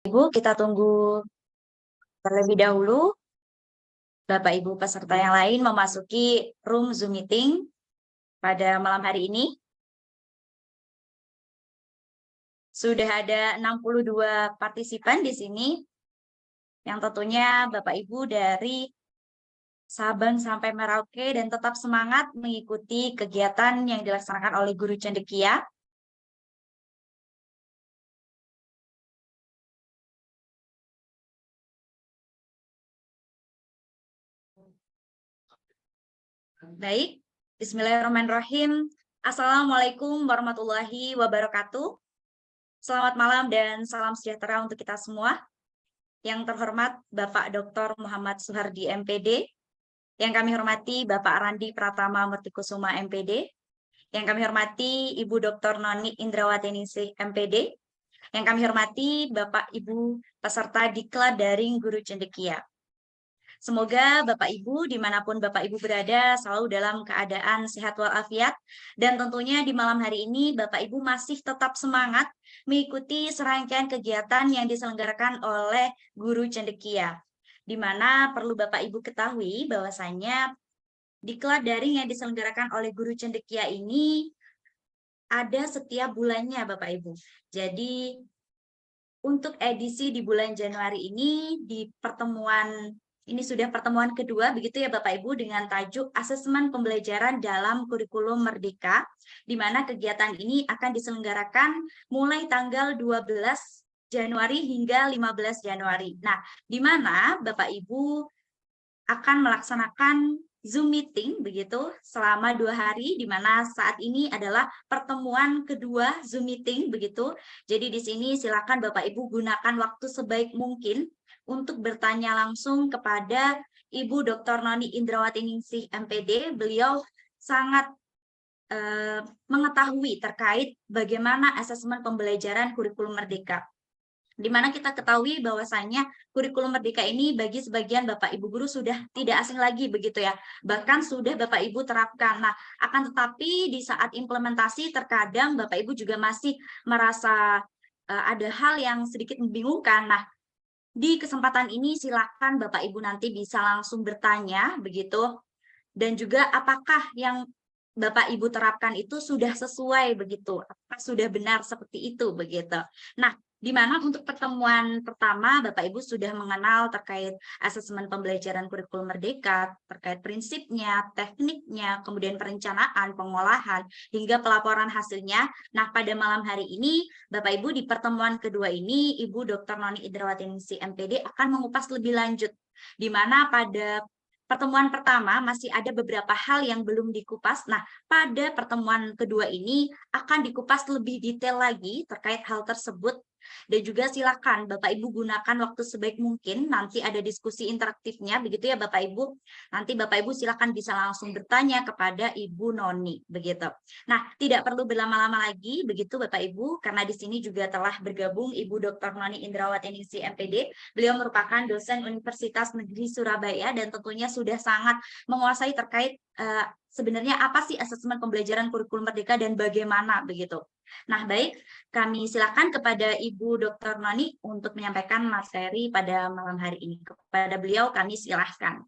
Ibu, kita tunggu terlebih dahulu Bapak Ibu peserta yang lain memasuki room Zoom meeting pada malam hari ini. Sudah ada 62 partisipan di sini, yang tentunya Bapak Ibu dari Sabang sampai Merauke dan tetap semangat mengikuti kegiatan yang dilaksanakan oleh Guru Cendekia. Baik, Bismillahirrahmanirrahim. Assalamualaikum warahmatullahi wabarakatuh. Selamat malam dan salam sejahtera untuk kita semua. Yang terhormat Bapak Dr. Muhammad Suhardi MPD, yang kami hormati Bapak Randi Pratama Murtikusuma MPD, yang kami hormati Ibu Dr. Noni Indrawateningsih MPD, yang kami hormati Bapak Ibu peserta Diklat Daring Guru Cendekia. Semoga Bapak Ibu dimanapun Bapak Ibu berada selalu dalam keadaan sehat walafiat, dan tentunya di malam hari ini Bapak Ibu masih tetap semangat mengikuti serangkaian kegiatan yang diselenggarakan oleh Guru Cendekia, di mana perlu Bapak Ibu ketahui bahwasanya diklat daring yang diselenggarakan oleh Guru Cendekia ini ada setiap bulannya Bapak Ibu. Jadi untuk edisi di bulan Januari ini ini sudah pertemuan kedua begitu ya Bapak Ibu, dengan tajuk Asesmen Pembelajaran dalam Kurikulum Merdeka, di mana kegiatan ini akan diselenggarakan mulai tanggal 12 Januari hingga 15 Januari. Nah, di mana Bapak Ibu akan melaksanakan Zoom meeting begitu selama 2 hari, di mana saat ini adalah pertemuan kedua Zoom meeting begitu. Jadi di sini silakan Bapak Ibu gunakan waktu sebaik mungkin untuk bertanya langsung kepada Ibu Dr. Noni Indrawateningsih MPD. Beliau sangat mengetahui terkait bagaimana asesmen pembelajaran kurikulum merdeka. Di mana kita ketahui bahwasannya kurikulum merdeka ini bagi sebagian Bapak Ibu guru sudah tidak asing lagi begitu ya. Bahkan sudah Bapak Ibu terapkan. Nah, akan tetapi di saat implementasi terkadang Bapak Ibu juga masih merasa ada hal yang sedikit membingungkan. Nah, di kesempatan ini silakan Bapak Ibu nanti bisa langsung bertanya begitu, dan juga apakah yang Bapak Ibu terapkan itu sudah sesuai begitu, apakah sudah benar seperti itu begitu. Nah, di mana untuk pertemuan pertama Bapak Ibu sudah mengenal terkait asesmen pembelajaran kurikulum merdeka, terkait prinsipnya, tekniknya, kemudian perencanaan, pengolahan, hingga pelaporan hasilnya. Nah, pada malam hari ini Bapak Ibu di pertemuan kedua ini Ibu Dr. Noni Indrawateningsih MPD akan mengupas lebih lanjut, di mana pada pertemuan pertama masih ada beberapa hal yang belum dikupas. Nah, pada pertemuan kedua ini akan dikupas lebih detail lagi terkait hal tersebut. Dan juga silakan Bapak Ibu gunakan waktu sebaik mungkin. Nanti ada diskusi interaktifnya, begitu ya Bapak Ibu. Nanti Bapak Ibu silakan bisa langsung bertanya kepada Ibu Noni, begitu. Nah, tidak perlu berlama-lama lagi, begitu Bapak Ibu, karena di sini juga telah bergabung Ibu Dr. Noni Indrawateningsih MPD. Beliau merupakan dosen Universitas Negeri Surabaya dan tentunya sudah sangat menguasai terkait sebenarnya apa sih asesmen pembelajaran kurikulum merdeka dan bagaimana begitu. Nah, baik, kami silakan kepada Ibu Dr. Noni untuk menyampaikan materi pada malam hari ini. Kepada beliau kami silahkan.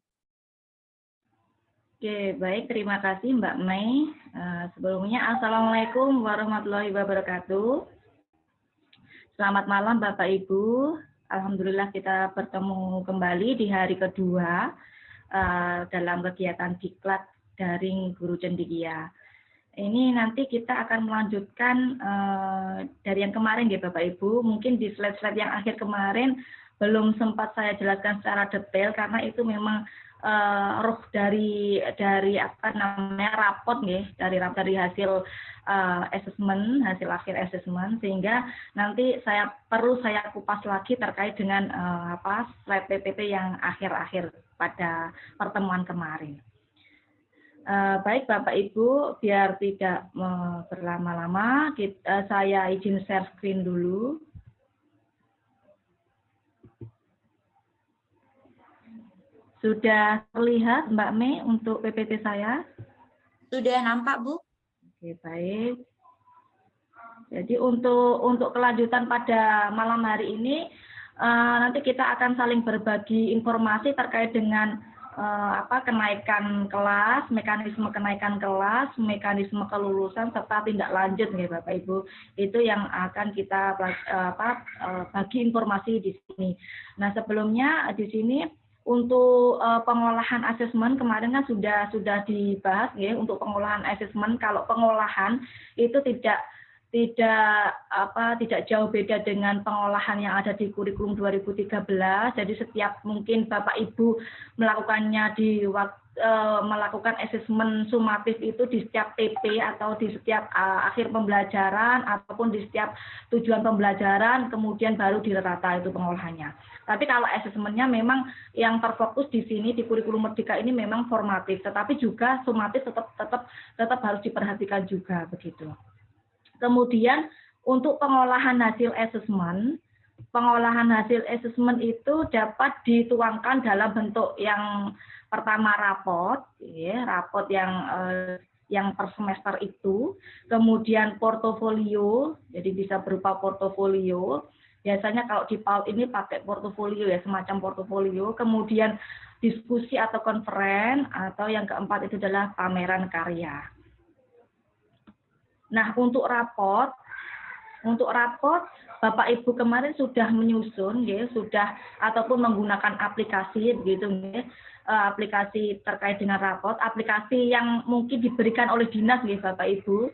Oke, baik, terima kasih Mbak Mei. Sebelumnya, Assalamualaikum warahmatullahi wabarakatuh. Selamat malam Bapak Ibu. Alhamdulillah kita bertemu kembali di hari kedua dalam kegiatan diklat daring Guru Cendekia. Ini nanti kita akan melanjutkan dari yang kemarin ya Bapak Ibu. Mungkin di slide-slide yang akhir kemarin belum sempat saya jelaskan secara detail karena itu memang roh dari apa namanya rapot nih, dari hasil assessment, hasil akhir assessment, sehingga nanti perlu saya kupas lagi terkait dengan slide PPT yang akhir-akhir pada pertemuan kemarin. Baik Bapak Ibu, biar tidak berlama-lama, saya izin share screen dulu. Sudah terlihat Mbak Mei untuk PPT saya? Sudah nampak Bu? Oke, baik. Jadi untuk kelanjutan pada malam hari ini, nanti kita akan saling berbagi informasi terkait dengan kenaikan kelas, mekanisme kenaikan kelas, mekanisme kelulusan serta tindak lanjut nih Bapak Ibu. Itu yang akan kita bagi informasi di sini. Nah, sebelumnya di sini untuk pengolahan asesmen kemarin kan sudah dibahas ya, untuk pengolahan asesmen. Kalau pengolahan itu tidak jauh beda dengan pengolahan yang ada di kurikulum 2013. Jadi setiap mungkin Bapak Ibu melakukannya melakukan asesmen sumatif itu di setiap TP atau di setiap akhir pembelajaran ataupun di setiap tujuan pembelajaran, kemudian baru dirata itu pengolahannya. Tapi kalau asesmennya memang yang terfokus di sini di kurikulum Merdeka ini memang formatif, tetapi juga sumatif tetap harus diperhatikan juga begitu. Kemudian untuk pengolahan hasil asesmen itu dapat dituangkan dalam bentuk yang pertama raport, ya, raport yang per semester itu, kemudian portofolio, jadi bisa berupa portofolio. Biasanya kalau di PAUD ini pakai portofolio ya, semacam portofolio, kemudian diskusi atau konferen, atau yang keempat itu adalah pameran karya. Nah, untuk raport Bapak Ibu kemarin sudah menyusun ya, sudah ataupun menggunakan aplikasi begitu ya, aplikasi terkait dengan raport, aplikasi yang mungkin diberikan oleh dinas ya Bapak Ibu.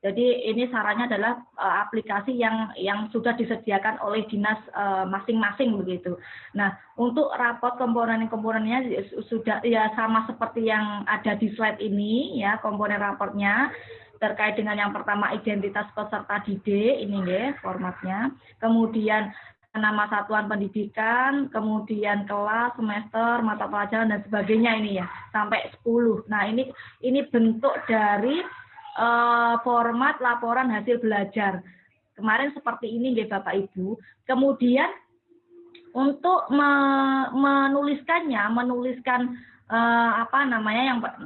Jadi ini sarannya adalah aplikasi yang sudah disediakan oleh dinas masing-masing begitu. Nah, untuk raport komponen-komponennya sudah ya sama seperti yang ada di slide ini ya, komponen raportnya. Terkait dengan yang pertama identitas peserta didik, ini ya formatnya. Kemudian nama satuan pendidikan, kemudian kelas, semester, mata pelajaran dan sebagainya ini ya, sampai 10. Nah, ini bentuk dari format laporan hasil belajar. Kemarin seperti ini ya Bapak Ibu. Kemudian untuk menuliskan yang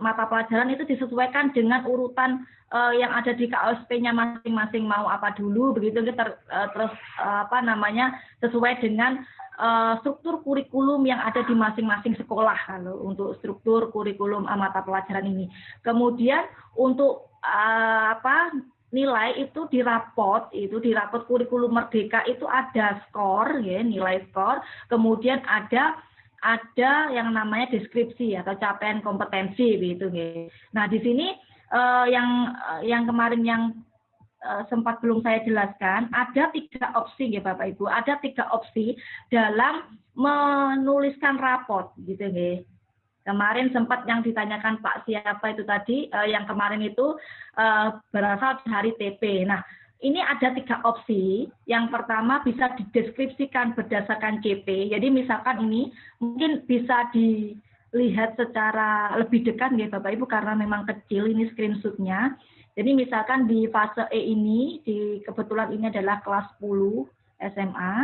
mata pelajaran itu disesuaikan dengan urutan yang ada di KOSP-nya masing-masing, mau apa dulu begitu, terus sesuai dengan struktur kurikulum yang ada di masing-masing sekolah kalau untuk struktur kurikulum mata pelajaran ini. Kemudian untuk nilai itu di raport kurikulum Merdeka itu ada skor ya, nilai skor, kemudian ada yang namanya deskripsi atau capaian kompetensi begitu ya. Nah, di sini yang kemarin yang sempat belum saya jelaskan, ada 3 opsi ya Bapak Ibu, ada 3 opsi dalam menuliskan raport gitu ya. Kemarin sempat yang ditanyakan Pak siapa itu tadi, yang kemarin itu berasal dari TP. Nah, ini ada 3 opsi. Yang pertama bisa dideskripsikan berdasarkan CP. Jadi misalkan ini mungkin bisa dilihat secara lebih dekat ya Bapak Ibu karena memang kecil ini screenshotnya. Jadi misalkan di fase E ini, kebetulan ini adalah kelas 10 SMA.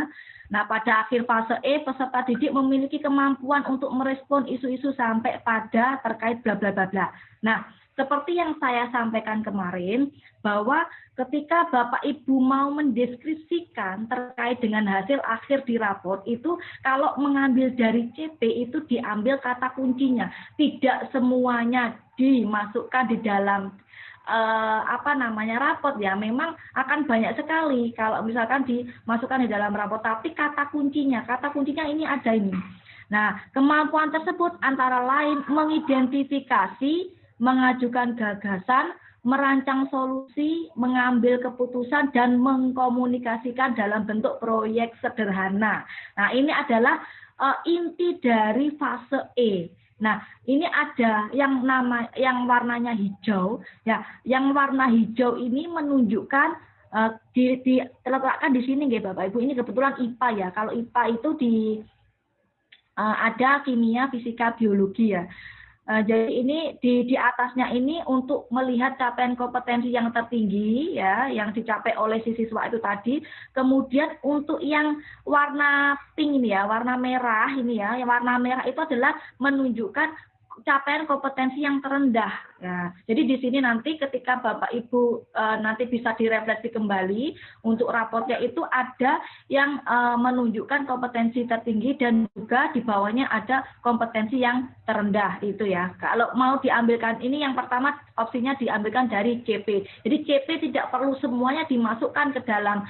Nah, pada akhir fase E, peserta didik memiliki kemampuan untuk merespon isu-isu sampai pada terkait bla bla bla bla. Nah, seperti yang saya sampaikan kemarin, bahwa ketika Bapak Ibu mau mendeskripsikan terkait dengan hasil akhir di raport, itu kalau mengambil dari CP itu diambil kata kuncinya. Tidak semuanya dimasukkan di dalam raport ya, memang akan banyak sekali kalau misalkan dimasukkan di dalam raport, tapi kata kuncinya ini ada ini. Nah, kemampuan tersebut antara lain mengidentifikasi, mengajukan gagasan, merancang solusi, mengambil keputusan, dan mengkomunikasikan dalam bentuk proyek sederhana. Nah, ini adalah inti dari fase E. Nah, ini ada yang warnanya hijau, ya. Yang warna hijau ini menunjukkan diletakkan di sini, ya Bapak Ibu. Ini kebetulan IPA ya. Kalau IPA itu ada kimia, fisika, biologi ya. Jadi ini di atasnya ini untuk melihat capaian kompetensi yang tertinggi ya, yang dicapai oleh si siswa itu tadi. Kemudian untuk yang warna pink ini ya, warna merah ini ya, yang warna merah itu adalah menunjukkan capaian kompetensi yang terendah. Ya, jadi di sini nanti ketika Bapak Ibu nanti bisa direfleksi kembali untuk raportnya itu ada yang menunjukkan kompetensi tertinggi dan juga di bawahnya ada kompetensi yang terendah itu ya. Kalau mau diambilkan ini yang pertama opsinya diambilkan dari CP. Jadi CP tidak perlu semuanya dimasukkan ke dalam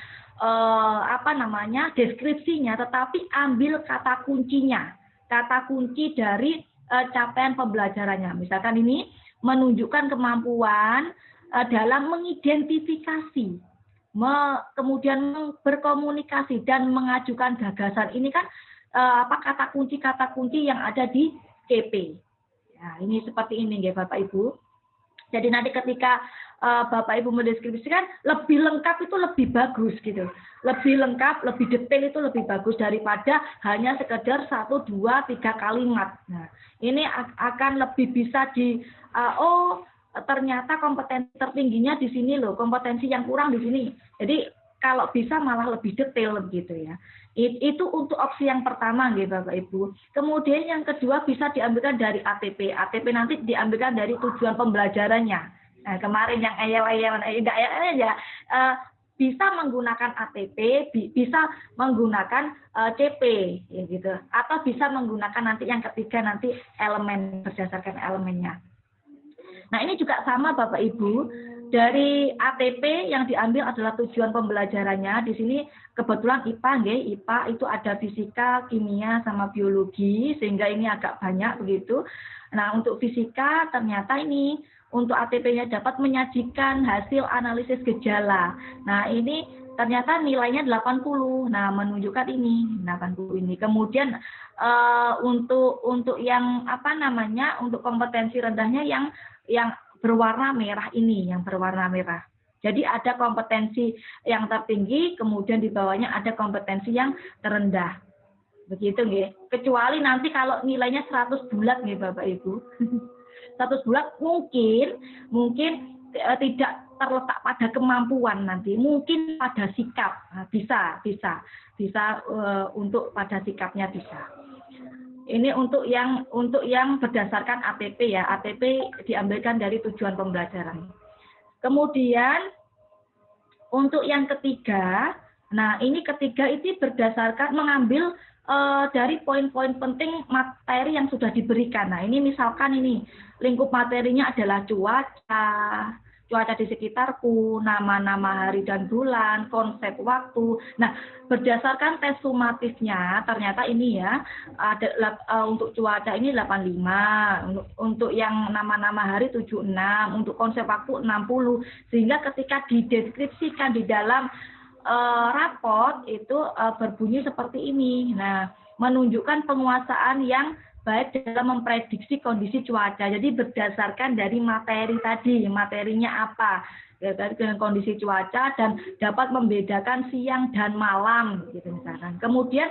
deskripsinya, tetapi ambil kata kuncinya, kata kunci dari capaian pembelajarannya. Misalkan ini menunjukkan kemampuan dalam mengidentifikasi, kemudian berkomunikasi dan mengajukan gagasan. Ini kan kata kunci yang ada di CP. Nah, ini seperti ini ya Bapak Ibu. Jadi nanti ketika Bapak Ibu mendeskripsikan lebih lengkap itu lebih bagus gitu. Lebih lengkap, lebih detail itu lebih bagus daripada hanya sekedar 1, 2, 3 kalimat. Nah, ini akan lebih bisa ternyata kompetensi tertingginya di sini loh, kompetensi yang kurang di sini. Jadi kalau bisa malah lebih detail gitu ya. Itu untuk opsi yang pertama nggih Bapak Ibu. Kemudian yang kedua bisa diambilkan dari ATP. ATP nanti diambilkan dari tujuan pembelajarannya. Nah, kemarin yang bisa menggunakan ATP, bisa menggunakan CP ya gitu. Atau bisa menggunakan nanti yang ketiga nanti elemen berdasarkan elemennya. Nah, ini juga sama Bapak Ibu. Dari ATP yang diambil adalah tujuan pembelajarannya. Di sini kebetulan IPA, nggih, IPA itu ada fisika, kimia, sama biologi, sehingga ini agak banyak begitu. Nah, untuk fisika ternyata ini untuk ATP-nya dapat menyajikan hasil analisis gejala. Nah, ini ternyata nilainya 80. Nah, menunjukkan ini 80 ini. Kemudian untuk yang untuk kompetensi rendahnya yang berwarna merah ini, yang berwarna merah. Jadi ada kompetensi yang tertinggi, kemudian di bawahnya ada kompetensi yang terendah. Begitu nggih. Kecuali nanti kalau nilainya 100 bulat nggih Bapak Ibu. 100 bulat mungkin tidak terletak pada kemampuan nanti, mungkin pada sikap. Nah, bisa untuk pada sikapnya bisa. Ini untuk yang berdasarkan ATP ya. ATP diambilkan dari tujuan pembelajaran. Kemudian untuk yang ketiga, nah ini ketiga itu berdasarkan mengambil dari poin-poin penting materi yang sudah diberikan. Nah ini misalkan ini lingkup materinya adalah cuaca di sekitarku, nama-nama hari dan bulan, konsep waktu. Nah, berdasarkan tes sumatifnya, ternyata ini ya, ada untuk cuaca ini 85, untuk yang nama-nama hari 76, untuk konsep waktu 60, sehingga ketika dideskripsikan di dalam raport itu berbunyi seperti ini. Nah, menunjukkan penguasaan yang baik dalam memprediksi kondisi cuaca. Jadi berdasarkan dari materi tadi, materinya apa, ya, dengan kondisi cuaca dan dapat membedakan siang dan malam, gitu misalkan. Kemudian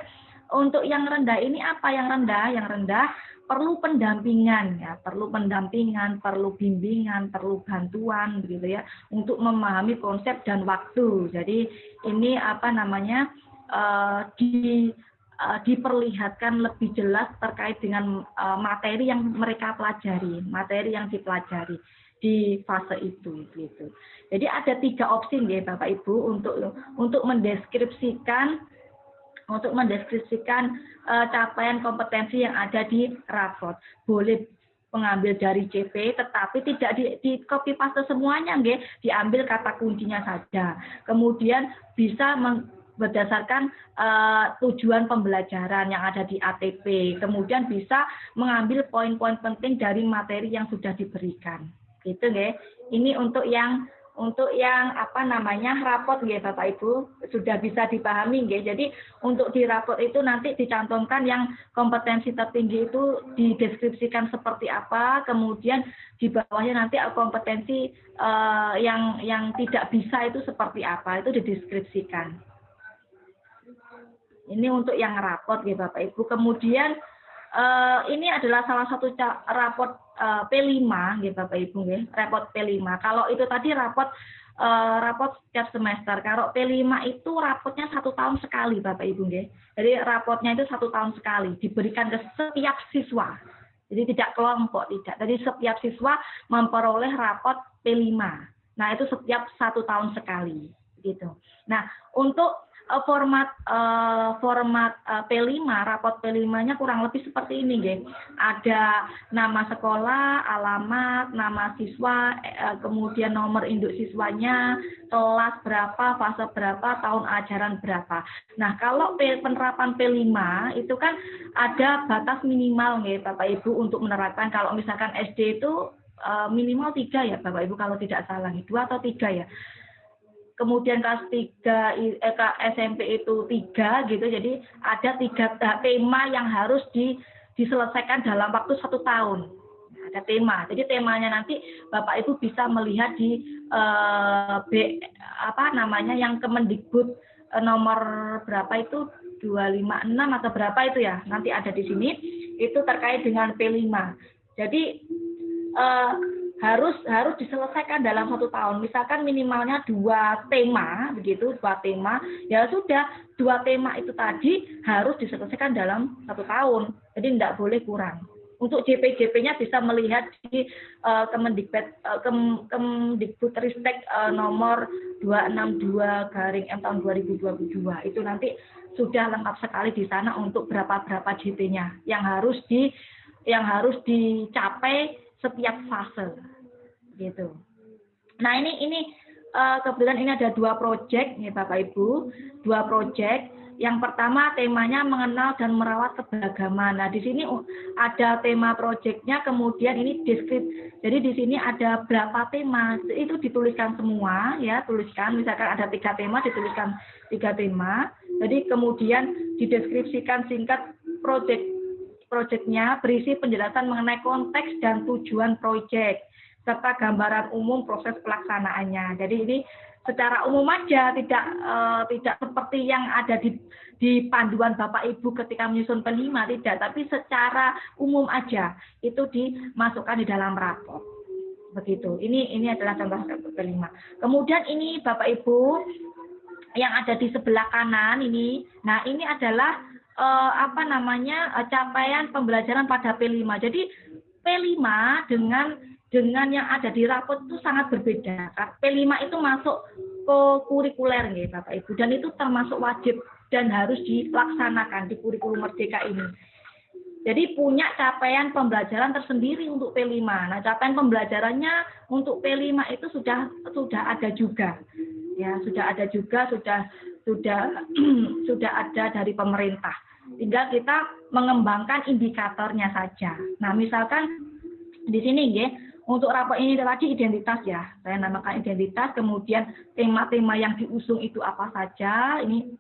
untuk yang rendah ini apa yang rendah? Yang rendah perlu pendampingan, ya, perlu pendampingan, perlu bimbingan, perlu bantuan, begitu ya, untuk memahami konsep dan waktu. Jadi ini diperlihatkan lebih jelas terkait dengan materi yang mereka pelajari, materi yang dipelajari di fase itu gitu. Jadi ada 3 opsi ya Bapak Ibu untuk mendeskripsikan capaian kompetensi yang ada di raport. Boleh mengambil dari CP, tetapi tidak di copy paste semuanya, nggih, diambil kata kuncinya saja. Kemudian bisa berdasarkan tujuan pembelajaran yang ada di ATP. Kemudian bisa mengambil poin-poin penting dari materi yang sudah diberikan. Gitu nggih. Ini untuk yang raport nggih Bapak Ibu, sudah bisa dipahami nggih. Jadi untuk di raport itu nanti dicantumkan yang kompetensi tertinggi itu dideskripsikan seperti apa, kemudian di bawahnya nanti kompetensi yang tidak bisa itu seperti apa, itu dideskripsikan. Ini untuk yang raport ya Bapak Ibu. Kemudian ini adalah salah satu raport P5 ya Bapak Ibu ya, raport P5. Kalau itu tadi raport setiap semester. Kalau P5 itu raportnya 1 tahun sekali Bapak Ibu ya. Jadi raportnya itu 1 tahun sekali, diberikan ke setiap siswa. Jadi tidak kelompok, tidak. Jadi setiap siswa memperoleh rapot P5. Nah, itu setiap 1 tahun sekali, gitu. Nah, untuk format P5, rapot P5-nya kurang lebih seperti ini, guys. Ada nama sekolah, alamat, nama siswa, kemudian nomor induk siswanya, kelas berapa, fase berapa, tahun ajaran berapa. Nah, kalau penerapan P5 itu kan ada batas minimal, nih, Bapak Ibu, untuk menerapkan. Kalau misalkan SD itu minimal 3 ya, Bapak Ibu, kalau tidak salah, 2 atau 3 ya. Kemudian kelas 3 SMP itu 3 gitu, jadi ada 3 tema yang harus diselesaikan dalam waktu 1 tahun. Ada tema, jadi temanya nanti Bapak Ibu bisa melihat di yang Kemendikbud nomor berapa itu 256 atau berapa itu ya, nanti ada di sini, itu terkait dengan P5. Jadi harus diselesaikan dalam 1 tahun. Misalkan minimalnya 2 tema, begitu, 2 tema, ya sudah 2 tema itu tadi harus diselesaikan dalam 1 tahun. Jadi tidak boleh kurang. Untuk JP-JP-nya bisa melihat di Kemdikbudristek nomor 262/M tahun 2022. Itu nanti sudah lengkap sekali di sana untuk berapa JP-nya yang harus dicapai setiap fase, gitu. Nah, ini kebetulan ini ada 2 proyek, nih Bapak Ibu, 2 proyek. Yang pertama temanya mengenal dan merawat keberagaman. Nah, di sini ada tema proyeknya, kemudian ini deskripsi. Jadi di sini ada berapa tema, itu dituliskan semua, ya, tuliskan. Misalkan ada 3 tema, dituliskan 3 tema. Jadi kemudian dideskripsikan singkat proyeknya, berisi penjelasan mengenai konteks dan tujuan proyek, serta gambaran umum proses pelaksanaannya. Jadi ini secara umum aja, tidak seperti yang ada di panduan Bapak Ibu ketika menyusun P5, tidak, tapi secara umum aja itu dimasukkan di dalam rapor. Begitu. Ini adalah contoh P5. Kemudian ini Bapak Ibu yang ada di sebelah kanan ini. Nah, ini adalah capaian pembelajaran pada P5. Jadi P5 dengan yang ada di rapot itu sangat berbeda. P5 itu masuk ke kurikuler nih Bapak Ibu, dan itu termasuk wajib dan harus dilaksanakan di kurikulum Merdeka ini. Jadi punya capaian pembelajaran tersendiri untuk P5. Nah, capaian pembelajarannya untuk P5 itu sudah ada juga. Ya, sudah ada juga, sudah ada dari pemerintah. Tinggal kita mengembangkan indikatornya saja. Nah, misalkan di sini ya, untuk rapor ini tadi identitas ya. Saya namakan identitas, kemudian tema-tema yang diusung itu apa saja, ini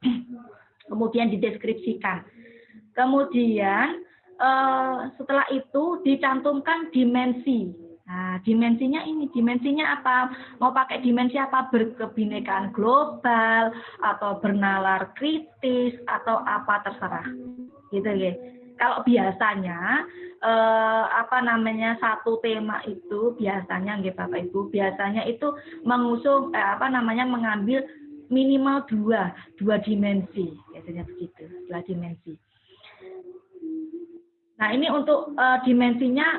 kemudian dideskripsikan. Kemudian setelah itu dicantumkan dimensi. Nah, dimensinya apa? Mau pakai dimensi apa? Berkebinekaan global, atau bernalar kritis, atau apa terserah. Gitu ya. Kalau biasanya satu tema itu biasanya nggih Bapak Ibu, biasanya itu mengusung mengambil minimal dua dimensi, biasanya begitu, 2 dimensi. Nah, ini untuk dimensinya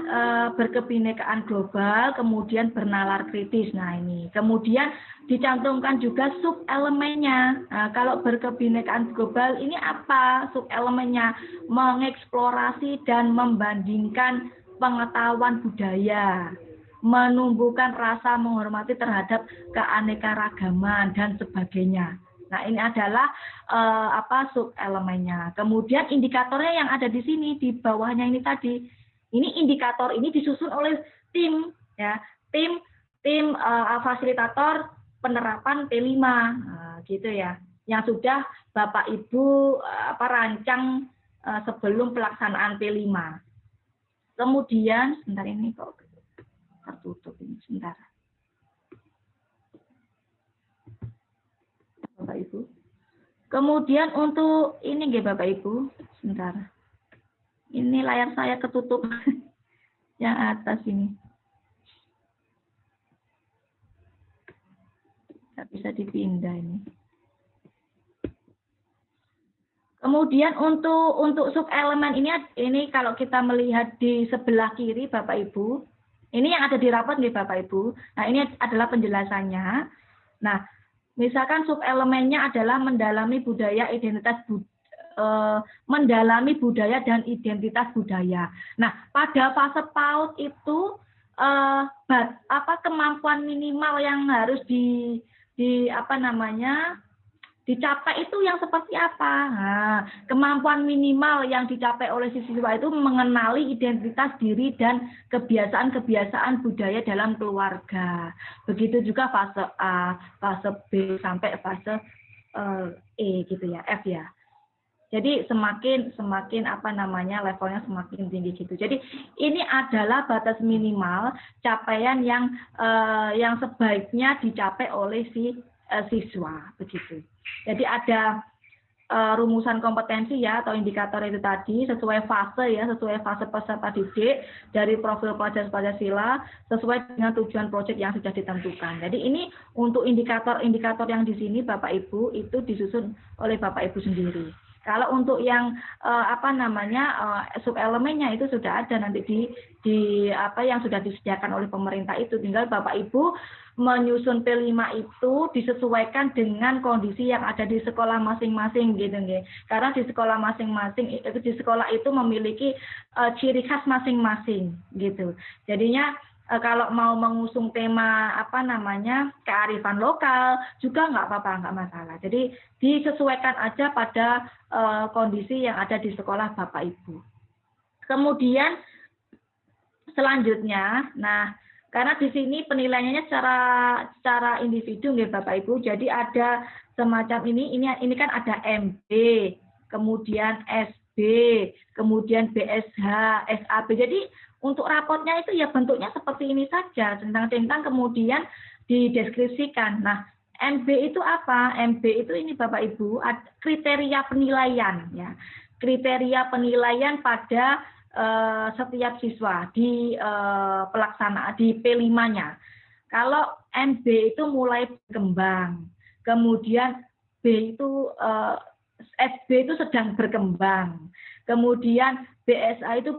berkebinekaan global, kemudian bernalar kritis. Nah, ini. Kemudian dicantumkan juga sub-elemennya. Nah, kalau berkebinekaan global ini apa sub-elemennya? Mengeksplorasi dan membandingkan pengetahuan budaya, menumbuhkan rasa menghormati terhadap keanekaragaman, dan sebagainya. Nah, ini adalah sub-elemennya. Kemudian indikatornya yang ada di sini, di bawahnya ini tadi. Ini indikator ini disusun oleh tim, ya, tim fasilitator penerapan P5, gitu ya. Yang sudah Bapak Ibu rancang sebelum pelaksanaan P5. Kemudian, sebentar ini kok tertutup ini, sebentar. Bapak Ibu. Kemudian untuk ini nggih Bapak Ibu, sebentar. Ini layar saya ketutup yang atas ini. Nggak bisa dipindah ini. Kemudian untuk subelemen ini kalau kita melihat di sebelah kiri Bapak Ibu, ini yang ada di rapot nih Bapak Ibu. Nah, ini adalah penjelasannya. Nah, misalkan subelemennya adalah mendalami budaya mendalami budaya dan identitas budaya. Nah, pada fase PAUD itu kemampuan minimal yang harus dicapai itu yang seperti apa? Nah, kemampuan minimal yang dicapai oleh siswa itu mengenali identitas diri dan kebiasaan-kebiasaan budaya dalam keluarga. Begitu juga fase A, fase B sampai fase E gitu ya, F ya. Jadi semakin levelnya semakin tinggi gitu. Jadi ini adalah batas minimal capaian yang sebaiknya dicapai oleh si siswa begitu. Jadi ada rumusan kompetensi ya atau indikator itu tadi sesuai fase peserta didik dari profil pelajar Pancasila sesuai dengan tujuan proyek yang sudah ditentukan. Jadi ini untuk indikator-indikator yang di sini Bapak Ibu itu disusun oleh Bapak Ibu sendiri. Kalau untuk yang subelemennya itu sudah ada nanti di yang sudah disediakan oleh pemerintah itu, tinggal Bapak Ibu menyusun P5 itu disesuaikan dengan kondisi yang ada di sekolah masing-masing gitu nggih. Karena di sekolah masing-masing di sekolah itu memiliki ciri khas masing-masing gitu. Jadinya kalau mau mengusung tema kearifan lokal juga nggak apa-apa, nggak masalah. Jadi disesuaikan aja pada kondisi yang ada di sekolah Bapak Ibu. Kemudian selanjutnya, karena di sini penilaiannya secara individu nih Bapak Ibu. Jadi ada semacam ini kan ada MB, kemudian SB, kemudian BSH, SAB. Jadi untuk rapotnya itu ya bentuknya seperti ini saja, centang-centang kemudian dideskripsikan. Nah, MB itu apa? MB itu ini Bapak Ibu, kriteria penilaian ya. Kriteria penilaian pada setiap siswa di pelaksanaan di P5-nya. Kalau MB itu mulai berkembang, kemudian B itu SB itu sedang berkembang, kemudian BSA itu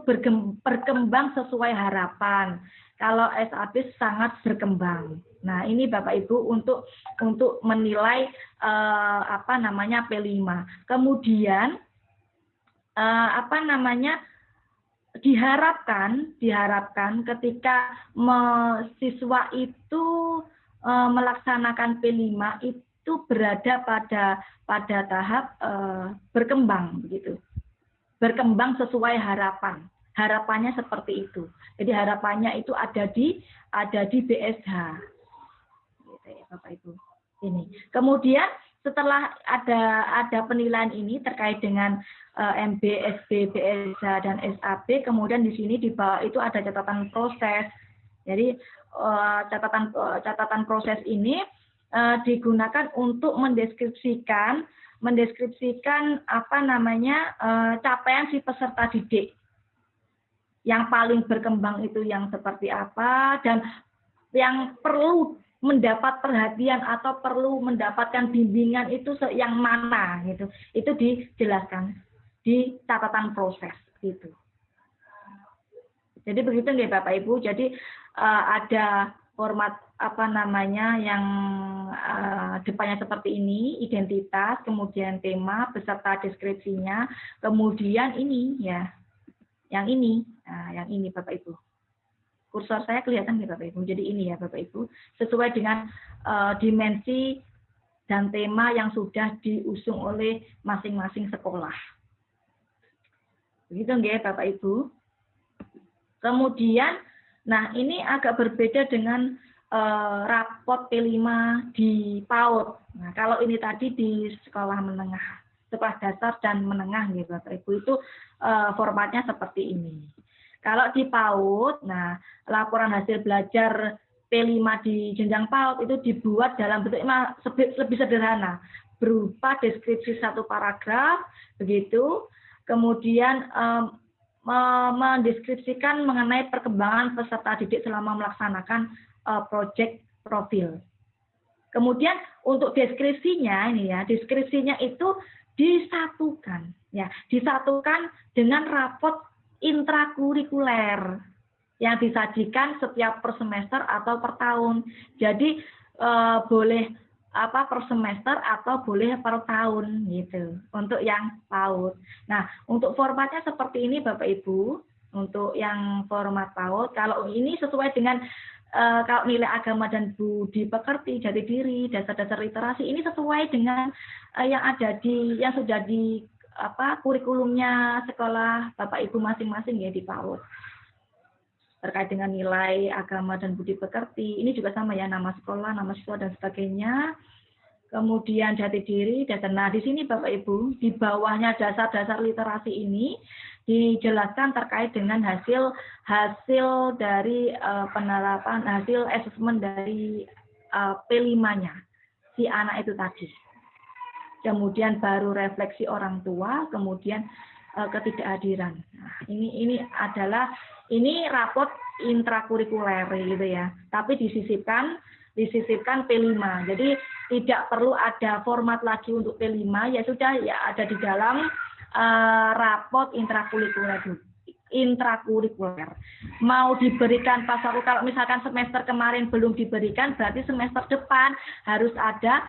berkembang sesuai harapan. Kalau SAB sangat berkembang. Nah, ini Bapak Ibu untuk menilai P5. Kemudian diharapkan ketika siswa itu melaksanakan P5 itu berada pada tahap berkembang begitu. Berkembang sesuai harapan. Harapannya seperti itu. Jadi harapannya itu ada di BSH. Gitu ya, Bapak Ibu. Ini. Kemudian setelah ada penilaian ini terkait dengan MB, SB, BSH dan SAB, kemudian di sini di bawah itu ada catatan proses. Jadi catatan proses ini digunakan untuk mendeskripsikan capaian si peserta didik. Yang paling berkembang itu yang seperti apa dan yang perlu mendapat perhatian atau perlu mendapatkan bimbingan itu yang mana gitu. Itu dijelaskan di catatan proses gitu. Jadi begitu nih Bapak Ibu. Jadi ada format yang depannya seperti ini, identitas, kemudian tema beserta deskripsinya, kemudian ini ya. Yang ini, yang ini Bapak Ibu. Kursor saya kelihatan nih Bapak Ibu. Jadi ini ya Bapak Ibu, sesuai dengan dimensi dan tema yang sudah diusung oleh masing-masing sekolah. Begitu nggih Bapak Ibu. Kemudian, ini agak berbeda dengan rapot P5 di PAUD. Nah, kalau ini tadi di sekolah menengah, sekolah dasar dan menengah nih Bapak Ibu, itu formatnya seperti ini. Kalau di PAUD, laporan hasil belajar P5 di jenjang PAUD itu dibuat dalam bentuk lebih sederhana, berupa deskripsi satu paragraf, begitu, kemudian mendeskripsikan mengenai perkembangan peserta didik selama melaksanakan proyek profil. Kemudian untuk deskripsinya ini ya, deskripsinya itu disatukan ya, disatukan dengan rapot intrakurikuler yang disajikan setiap per semester atau per tahun. Jadi boleh per semester atau boleh per tahun gitu untuk yang PAUD. Nah, untuk formatnya seperti ini Bapak Ibu. Untuk yang format PAUD, kalau ini sesuai dengan kalau nilai agama dan budi pekerti, jati diri, dasar-dasar literasi, ini sesuai dengan yang ada yang sudah di kurikulumnya sekolah Bapak Ibu masing-masing ya di PAUD. Terkait dengan nilai agama dan budi pekerti, ini juga sama ya, nama sekolah, nama siswa dan sebagainya. Kemudian jati diri, dasar. Nah, di sini Bapak Ibu, di bawahnya dasar-dasar literasi ini dijelaskan terkait dengan hasil dari penerapan, hasil asesmen dari P5-nya si anak itu tadi. Kemudian baru refleksi orang tua, kemudian ketidakhadiran. Nah, ini adalah raport intrakurikuler gitu ya. Tapi disisipkan P5. Jadi tidak perlu ada format lagi untuk P5, ya sudah ya ada di dalam raport intrakurikuler. Mau diberikan pas kalau misalkan semester kemarin belum diberikan, berarti semester depan harus ada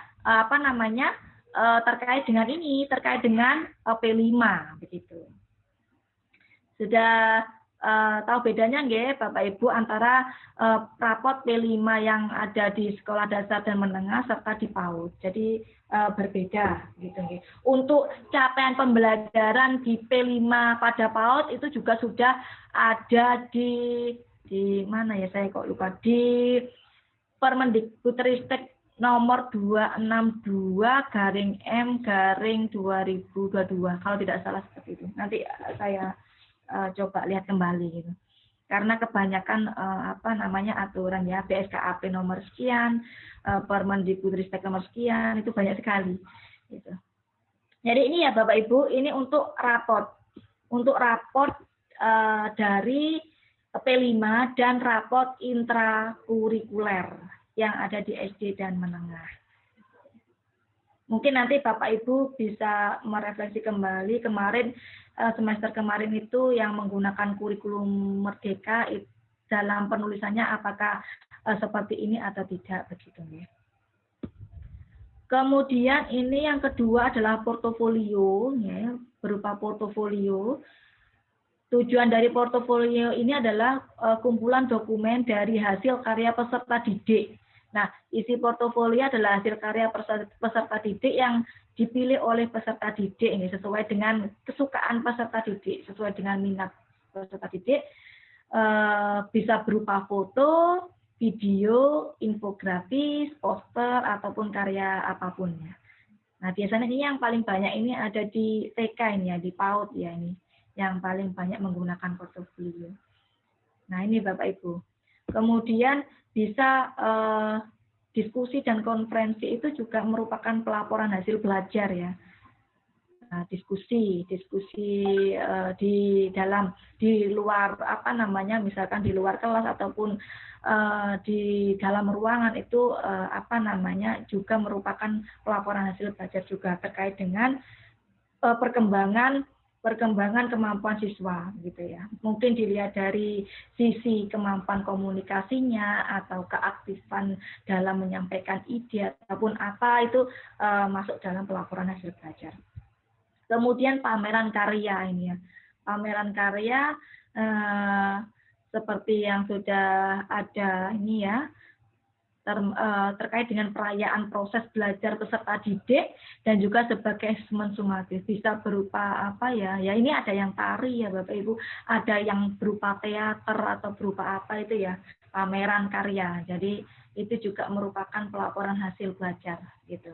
terkait dengan terkait dengan P5 begitu. Sudah tahu bedanya nggih Bapak Ibu antara rapot P5 yang ada di sekolah dasar dan menengah serta di PAUD. Jadi berbeda gitu nggih. Untuk capaian pembelajaran di P5 pada PAUD itu juga sudah ada di mana ya, saya kok lupa, di Permendikbudristek nomor 262/M/2022 kalau tidak salah seperti itu. Nanti saya coba lihat kembali gitu. Karena kebanyakan aturan ya, BSKAP nomor sekian, Permendikbudristek nomor sekian, itu banyak sekali gitu. Jadi ini ya Bapak Ibu, ini untuk raport dari P5 dan raport intrakurikuler yang ada di SD dan menengah. Mungkin nanti Bapak Ibu bisa merefleksi kembali kemarin, semester kemarin itu yang menggunakan kurikulum Merdeka dalam penulisannya apakah seperti ini atau tidak begitu ya. Kemudian ini yang kedua adalah portofolio ya, berupa portofolio. Tujuan dari portofolio ini adalah kumpulan dokumen dari hasil karya peserta didik. Nah, isi portofolio adalah hasil karya peserta didik yang dipilih oleh peserta didik ini sesuai dengan kesukaan peserta didik, sesuai dengan minat peserta didik. Bisa berupa foto, video, infografis, poster ataupun karya apapun ya. Nah, biasanya ini yang paling banyak ini ada di TK ini ya, di PAUD ya ini, yang paling banyak menggunakan portofolio. Nah, ini Bapak Ibu. Kemudian bisa diskusi dan konferensi itu juga merupakan pelaporan hasil belajar ya. Nah, diskusi di luar misalkan di luar kelas ataupun di dalam ruangan itu juga merupakan pelaporan hasil belajar juga terkait dengan perkembangan kemampuan siswa gitu ya. Mungkin dilihat dari sisi kemampuan komunikasinya atau keaktifan dalam menyampaikan ide ataupun apa itu masuk dalam pelaporan hasil belajar. Kemudian pameran karya ini ya. Pameran karya seperti yang sudah ada ini ya, terkait dengan perayaan proses belajar peserta didik dan juga sebagai asesmen sumatif. Bisa berupa apa ya? Ya ini ada yang tari ya Bapak Ibu, ada yang berupa teater atau berupa apa itu ya, pameran karya. Jadi itu juga merupakan pelaporan hasil belajar gitu.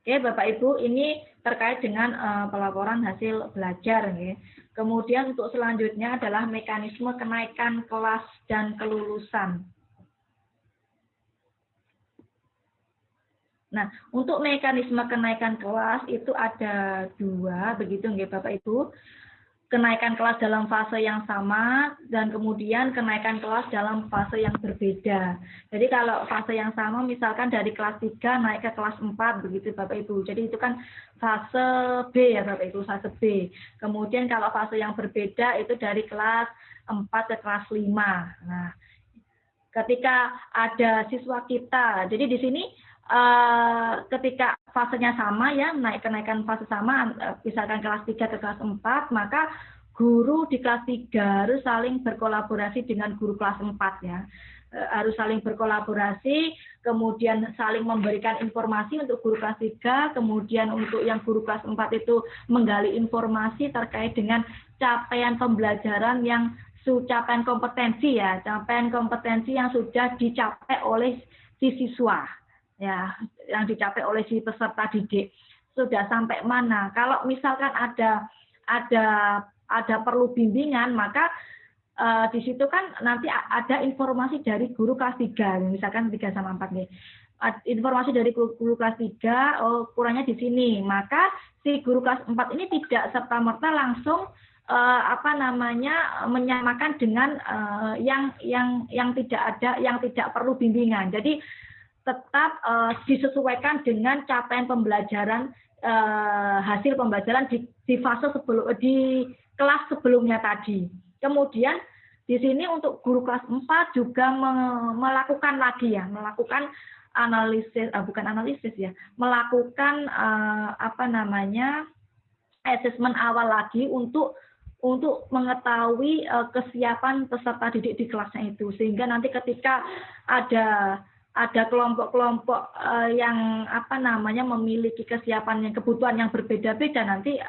Oke Bapak Ibu, ini terkait dengan pelaporan hasil belajar. Ya. Kemudian untuk selanjutnya adalah mekanisme kenaikan kelas dan kelulusan. Nah, untuk mekanisme kenaikan kelas itu ada dua, begitu nggih Bapak Ibu. kenaikan kelas dalam fase yang sama dan kemudian kenaikan kelas dalam fase yang berbeda. Jadi kalau fase yang sama misalkan dari kelas 3 naik ke kelas 4 begitu Bapak Ibu. Jadi itu kan fase B ya Bapak Ibu, fase B. Kemudian kalau fase yang berbeda itu dari kelas 4 ke kelas 5. Nah, ketika ada siswa kita, jadi di sini ketika fasenya sama ya, kenaikan fase sama, misalkan kelas 3 ke kelas 4, maka guru di kelas 3 harus saling berkolaborasi dengan guru kelas 4 ya. Harus saling berkolaborasi, kemudian saling memberikan informasi untuk guru kelas 3, kemudian untuk yang guru kelas 4 itu menggali informasi terkait dengan capaian pembelajaran yang capaian kompetensi ya, capaian kompetensi yang sudah dicapai oleh si siswa. Ya, yang dicapai oleh si peserta didik sudah sampai mana. Kalau misalkan ada perlu bimbingan, maka di situ kan nanti ada informasi dari guru kelas 3, misalkan 3 sama 4 nih. Informasi dari guru kelas 3, oh kurangnya di sini. Maka si guru kelas 4 ini tidak serta-merta langsung menyamakan dengan yang tidak ada, yang tidak perlu bimbingan. Jadi tetap disesuaikan dengan capaian pembelajaran, hasil pembelajaran di fase di kelas sebelumnya tadi. Kemudian di sini untuk guru kelas 4 juga melakukan lagi ya, melakukan analisis, melakukan asesmen awal lagi untuk mengetahui kesiapan peserta didik di kelasnya itu, sehingga nanti ketika ada kelompok-kelompok yang memiliki kesiapan yang kebutuhan yang berbeda-beda, nanti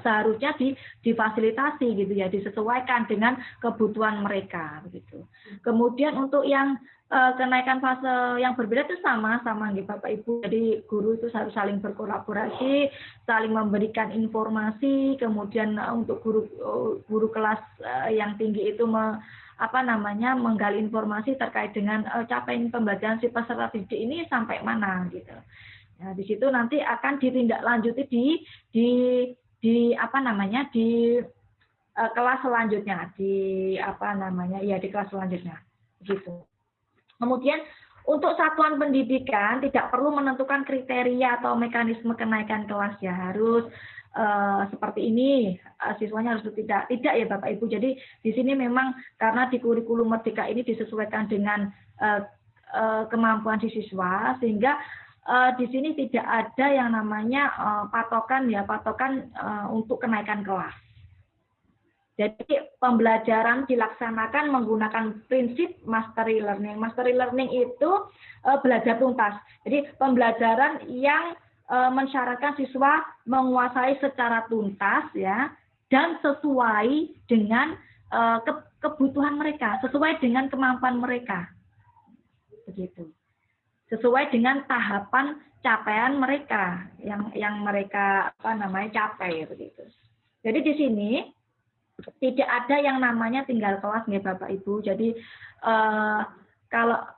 seharusnya difasilitasi gitu ya, disesuaikan dengan kebutuhan mereka begitu. Kemudian untuk yang kenaikan fase yang berbeda itu sama gitu Bapak Ibu. Jadi guru itu harus saling berkolaborasi, saling memberikan informasi, kemudian untuk guru kelas yang tinggi itu menggali informasi terkait dengan capaian pembelajaran si peserta didik ini sampai mana gitu. Nah, di situ nanti akan ditindaklanjuti di kelas selanjutnya, di kelas selanjutnya gitu. Kemudian untuk satuan pendidikan tidak perlu menentukan kriteria atau mekanisme kenaikan kelas ya, harus seperti ini, siswanya harus tidak ya Bapak Ibu. Jadi di sini memang karena di kurikulum Merdeka ini disesuaikan dengan kemampuan si siswa, sehingga di sini tidak ada yang namanya patokan untuk kenaikan kelas. Jadi pembelajaran dilaksanakan menggunakan prinsip mastery learning. Mastery learning itu belajar tuntas. Jadi pembelajaran yang mensyaratkan siswa menguasai secara tuntas ya, dan sesuai dengan kebutuhan mereka, sesuai dengan kemampuan mereka, begitu, sesuai dengan tahapan capaian mereka yang mereka capai begitu. Jadi di sini tidak ada yang namanya tinggal kelas nih Bapak Ibu. Jadi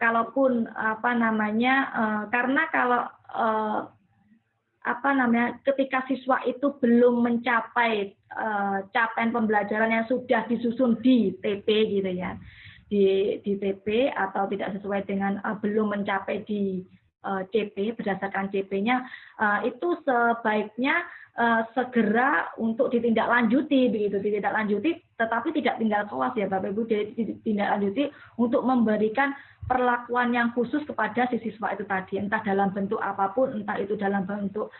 kalaupun karena kalau ketika siswa itu belum mencapai capaian pembelajaran yang sudah disusun di TP gitu ya, di TP atau tidak sesuai dengan belum mencapai di CP berdasarkan CP-nya, itu sebaiknya segera untuk ditindaklanjuti begitu, tetapi tidak tinggal kelas ya Bapak Ibu, ditindaklanjuti untuk memberikan perlakuan yang khusus kepada si siswa itu tadi, entah dalam bentuk apapun, entah itu dalam bentuk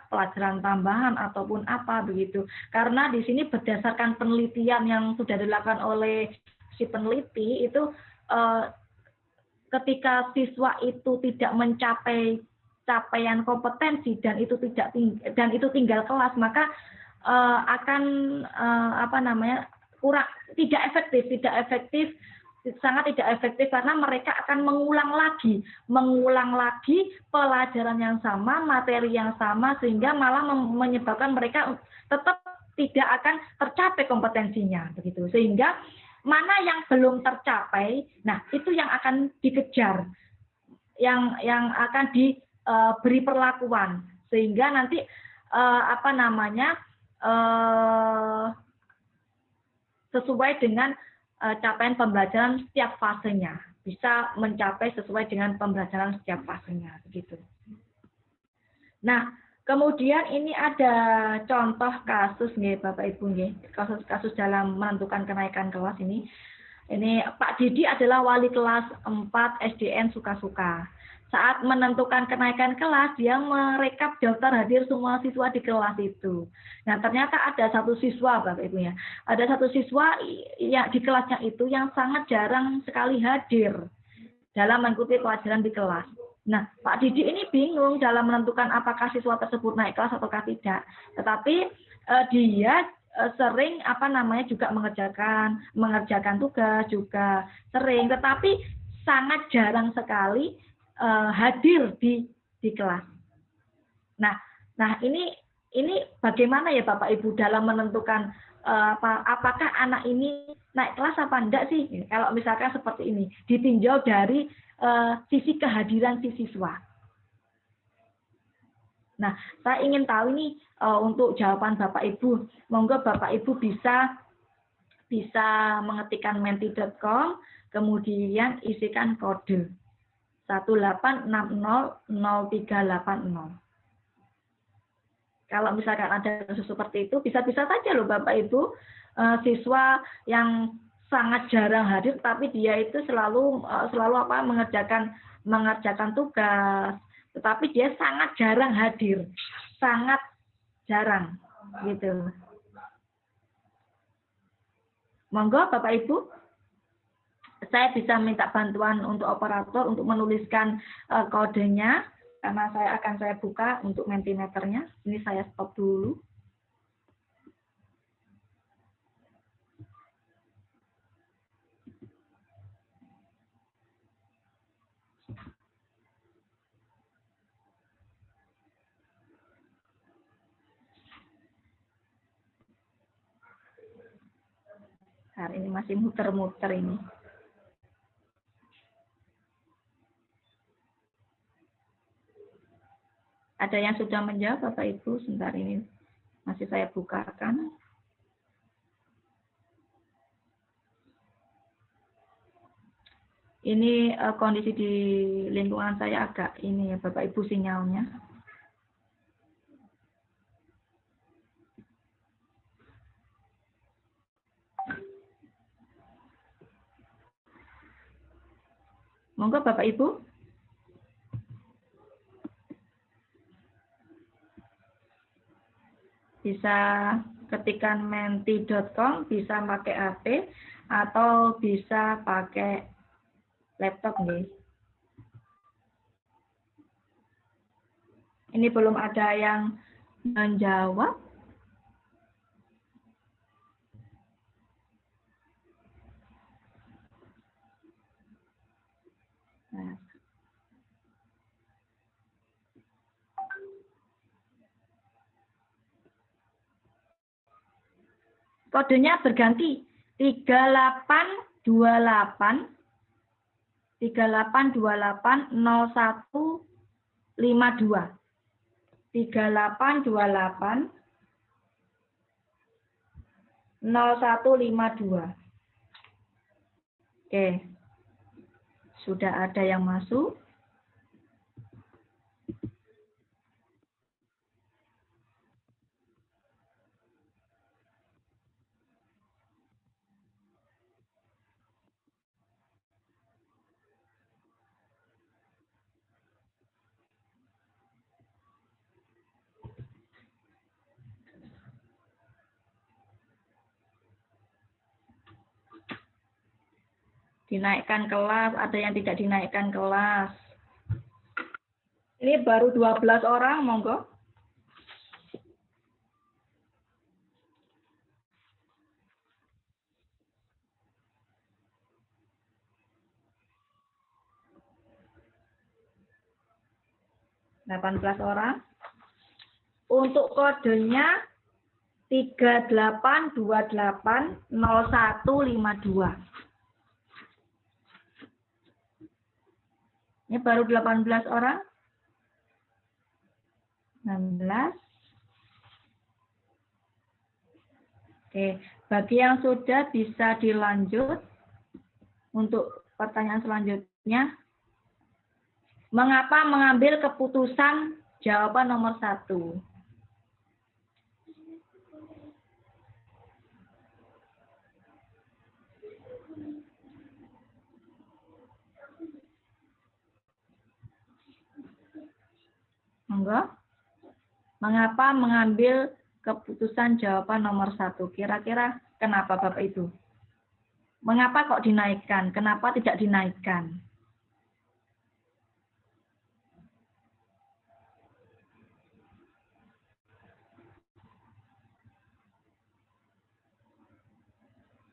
pelajaran tambahan ataupun apa begitu. Karena di sini berdasarkan penelitian yang sudah dilakukan oleh si peneliti itu, ketika siswa itu tidak mencapai capaian kompetensi dan itu tinggal kelas, maka akan tidak efektif, sangat tidak efektif, karena mereka akan mengulang lagi pelajaran yang sama, materi yang sama, sehingga malah menyebabkan mereka tetap tidak akan tercapai kompetensinya begitu. Sehingga mana yang belum tercapai, nah itu yang akan dikejar, yang akan diberi perlakuan, sehingga nanti sesuai dengan capaian pembelajaran setiap fasenya, bisa mencapai sesuai dengan pembelajaran setiap fasenya begitu. Nah, kemudian ini ada contoh kasus nih Bapak Ibu nih, kasus dalam menentukan kenaikan kelas ini. Ini Pak Didi adalah wali kelas 4 SDN Suka-Suka. Saat menentukan kenaikan kelas, dia merekap daftar hadir semua siswa di kelas itu. Nah, ternyata ada satu siswa, Bapak Ibu ya. Ada satu siswa yang di kelasnya itu yang sangat jarang sekali hadir dalam mengikuti pelajaran di kelas. Nah, Pak Didi ini bingung dalam menentukan apakah siswa tersebut naik kelas ataukah tidak. Tetapi dia sering juga mengerjakan tugas juga sering, tetapi sangat jarang sekali hadir di kelas. Nah ini bagaimana ya Bapak Ibu dalam menentukan apakah anak ini naik kelas apa enggak sih? Kalau misalkan seperti ini ditinjau dari sisi kehadiran si siswa. Nah, saya ingin tahu ini untuk jawaban Bapak Ibu. Monggo Bapak Ibu bisa mengetikkan menti.com, kemudian isikan kode 1860038. Kalau misalkan ada kasus seperti itu, bisa-bisa saja loh Bapak Ibu, siswa yang sangat jarang hadir, tapi dia itu selalu mengerjakan tugas, tetapi dia sangat jarang hadir, sangat jarang, gitu. Monggo Bapak Ibu, saya bisa minta bantuan untuk operator untuk menuliskan kodenya. Karena saya buka untuk Mentimeternya. Ini saya stop dulu. Nah, ini masih muter-muter ini. Ada yang sudah menjawab Bapak Ibu? Sebentar ini masih saya bukakan. Ini kondisi di lingkungan saya agak ini ya Bapak Ibu sinyalnya. Monggo Bapak Ibu. Bisa ketikkan menti.com, bisa pakai HP atau bisa pakai laptop nih. Ini belum ada yang menjawab. Nah. Kodenya berganti 3828 3828 0152. 3828 0152. Oke. Sudah ada yang masuk. Dinaikkan kelas, ada yang tidak dinaikkan kelas. Ini baru 12 orang, monggo. (18 orang. Untuk kodenya 38280152. Ini baru 18 orang. 16. Oke, bagi yang sudah bisa dilanjut untuk pertanyaan selanjutnya. Mengapa mengambil keputusan jawaban nomor 1? Monggo. Mengapa mengambil keputusan jawaban nomor 1? Kira-kira kenapa Bapak Ibu? Mengapa kok dinaikkan? Kenapa tidak dinaikkan?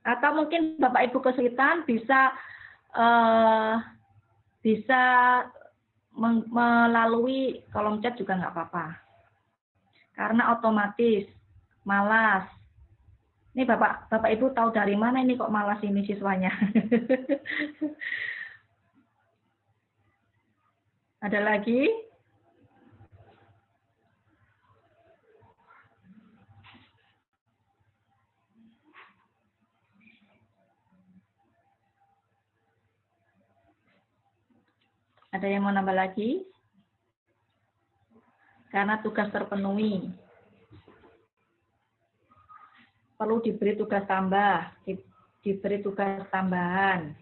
Atau mungkin Bapak Ibu kesulitan bisa melalui kolom chat juga nggak apa-apa. Karena otomatis malas. Ini Bapak Ibu tahu dari mana ini kok malas ini siswanya? Ada lagi? Ada yang mau nambah lagi? Karena tugas terpenuhi. Perlu diberi tugas tambah, diberi tugas tambahan.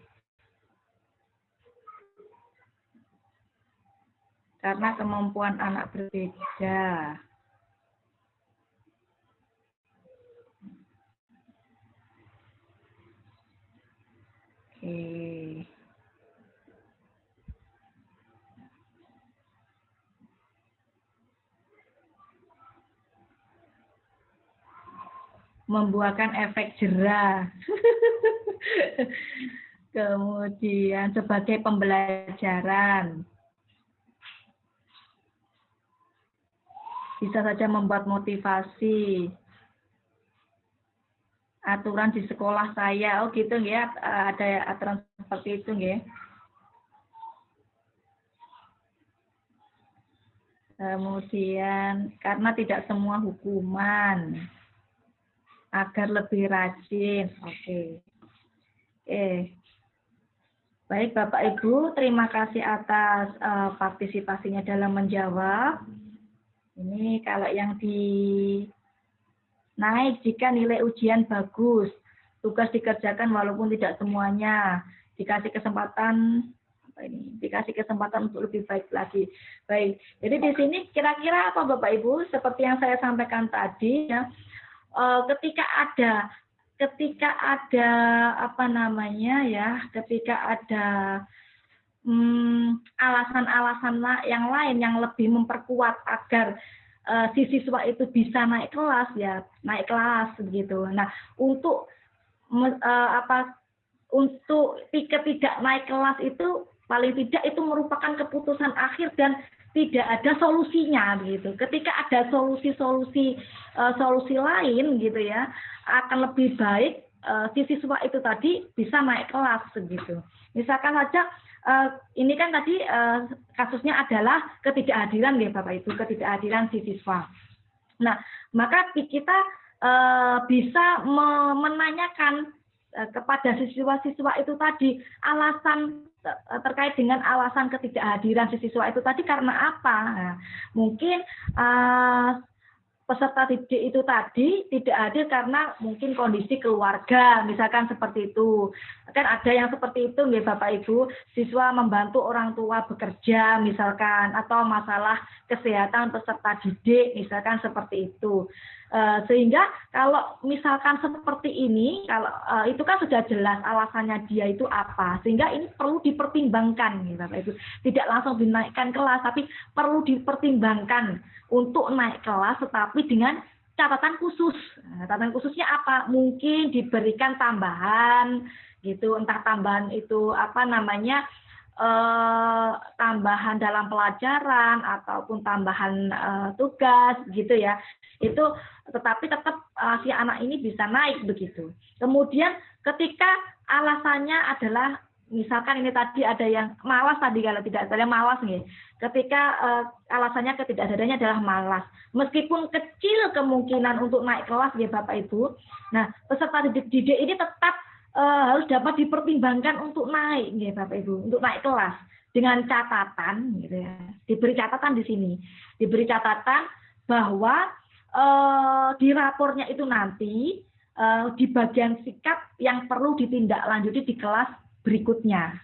Karena kemampuan anak berbeda. Oke. Membuahkan efek jera. Kemudian sebagai pembelajaran. Bisa saja membuat motivasi. Aturan di sekolah saya, oh gitu ya, ada aturan seperti itu ya. Kemudian karena tidak semua hukuman, agar lebih rajin. Oke. Baik Bapak Ibu, terima kasih atas partisipasinya dalam menjawab. Ini kalau yang naik jika nilai ujian bagus, tugas dikerjakan walaupun tidak semuanya, dikasih kesempatan untuk lebih baik lagi. Baik, jadi di sini kira-kira apa Bapak Ibu? Seperti yang saya sampaikan tadi, ya, ketika ada alasan-alasan yang lain yang lebih memperkuat agar si siswa itu bisa naik kelas, ya naik kelas begitu. Nah, untuk tidak naik kelas itu paling tidak itu merupakan keputusan akhir dan tidak ada solusinya begitu. Ketika ada solusi lain gitu ya, akan lebih baik si siswa itu tadi bisa naik kelas begitu. Misalkan saja ini kan tadi kasusnya adalah ketidakhadiran ya Bapak Ibu, ketidakhadiran si siswa. Nah, maka kita bisa menanyakan kepada siswa-siswa itu tadi alasan terkait dengan alasan ketidakhadiran si siswa itu tadi karena apa? Nah, mungkin peserta didik itu tadi tidak hadir karena mungkin kondisi keluarga, misalkan seperti itu. Kan ada yang seperti itu, ya Bapak Ibu, siswa membantu orang tua bekerja, misalkan, atau masalah kesehatan peserta didik, misalkan seperti itu. Sehingga kalau misalkan seperti ini, kalau itu kan sudah jelas alasannya dia itu apa, sehingga ini perlu dipertimbangkan, ya Bapak Ibu. Tidak langsung dinaikkan kelas, tapi perlu dipertimbangkan untuk naik kelas, tetapi dengan catatan khusus. Nah, catatan khususnya apa? Mungkin diberikan tambahan, gitu. Entah tambahan itu tambahan dalam pelajaran ataupun tambahan tugas, gitu ya. Itu tetapi tetap si anak ini bisa naik begitu. Kemudian ketika alasannya adalah misalkan ini tadi ada yang malas tadi, kalau tidak ada yang malas nih. Ketika alasannya ketidakhadirnya adalah malas. Meskipun kecil kemungkinan untuk naik kelas ya Bapak Ibu. Nah, peserta didik ini tetap harus dapat dipertimbangkan untuk naik ya Bapak Ibu, untuk naik kelas dengan catatan gitu ya. Diberi catatan di sini. Diberi catatan bahwa di rapornya itu nanti di bagian sikap yang perlu ditindaklanjuti di kelas berikutnya.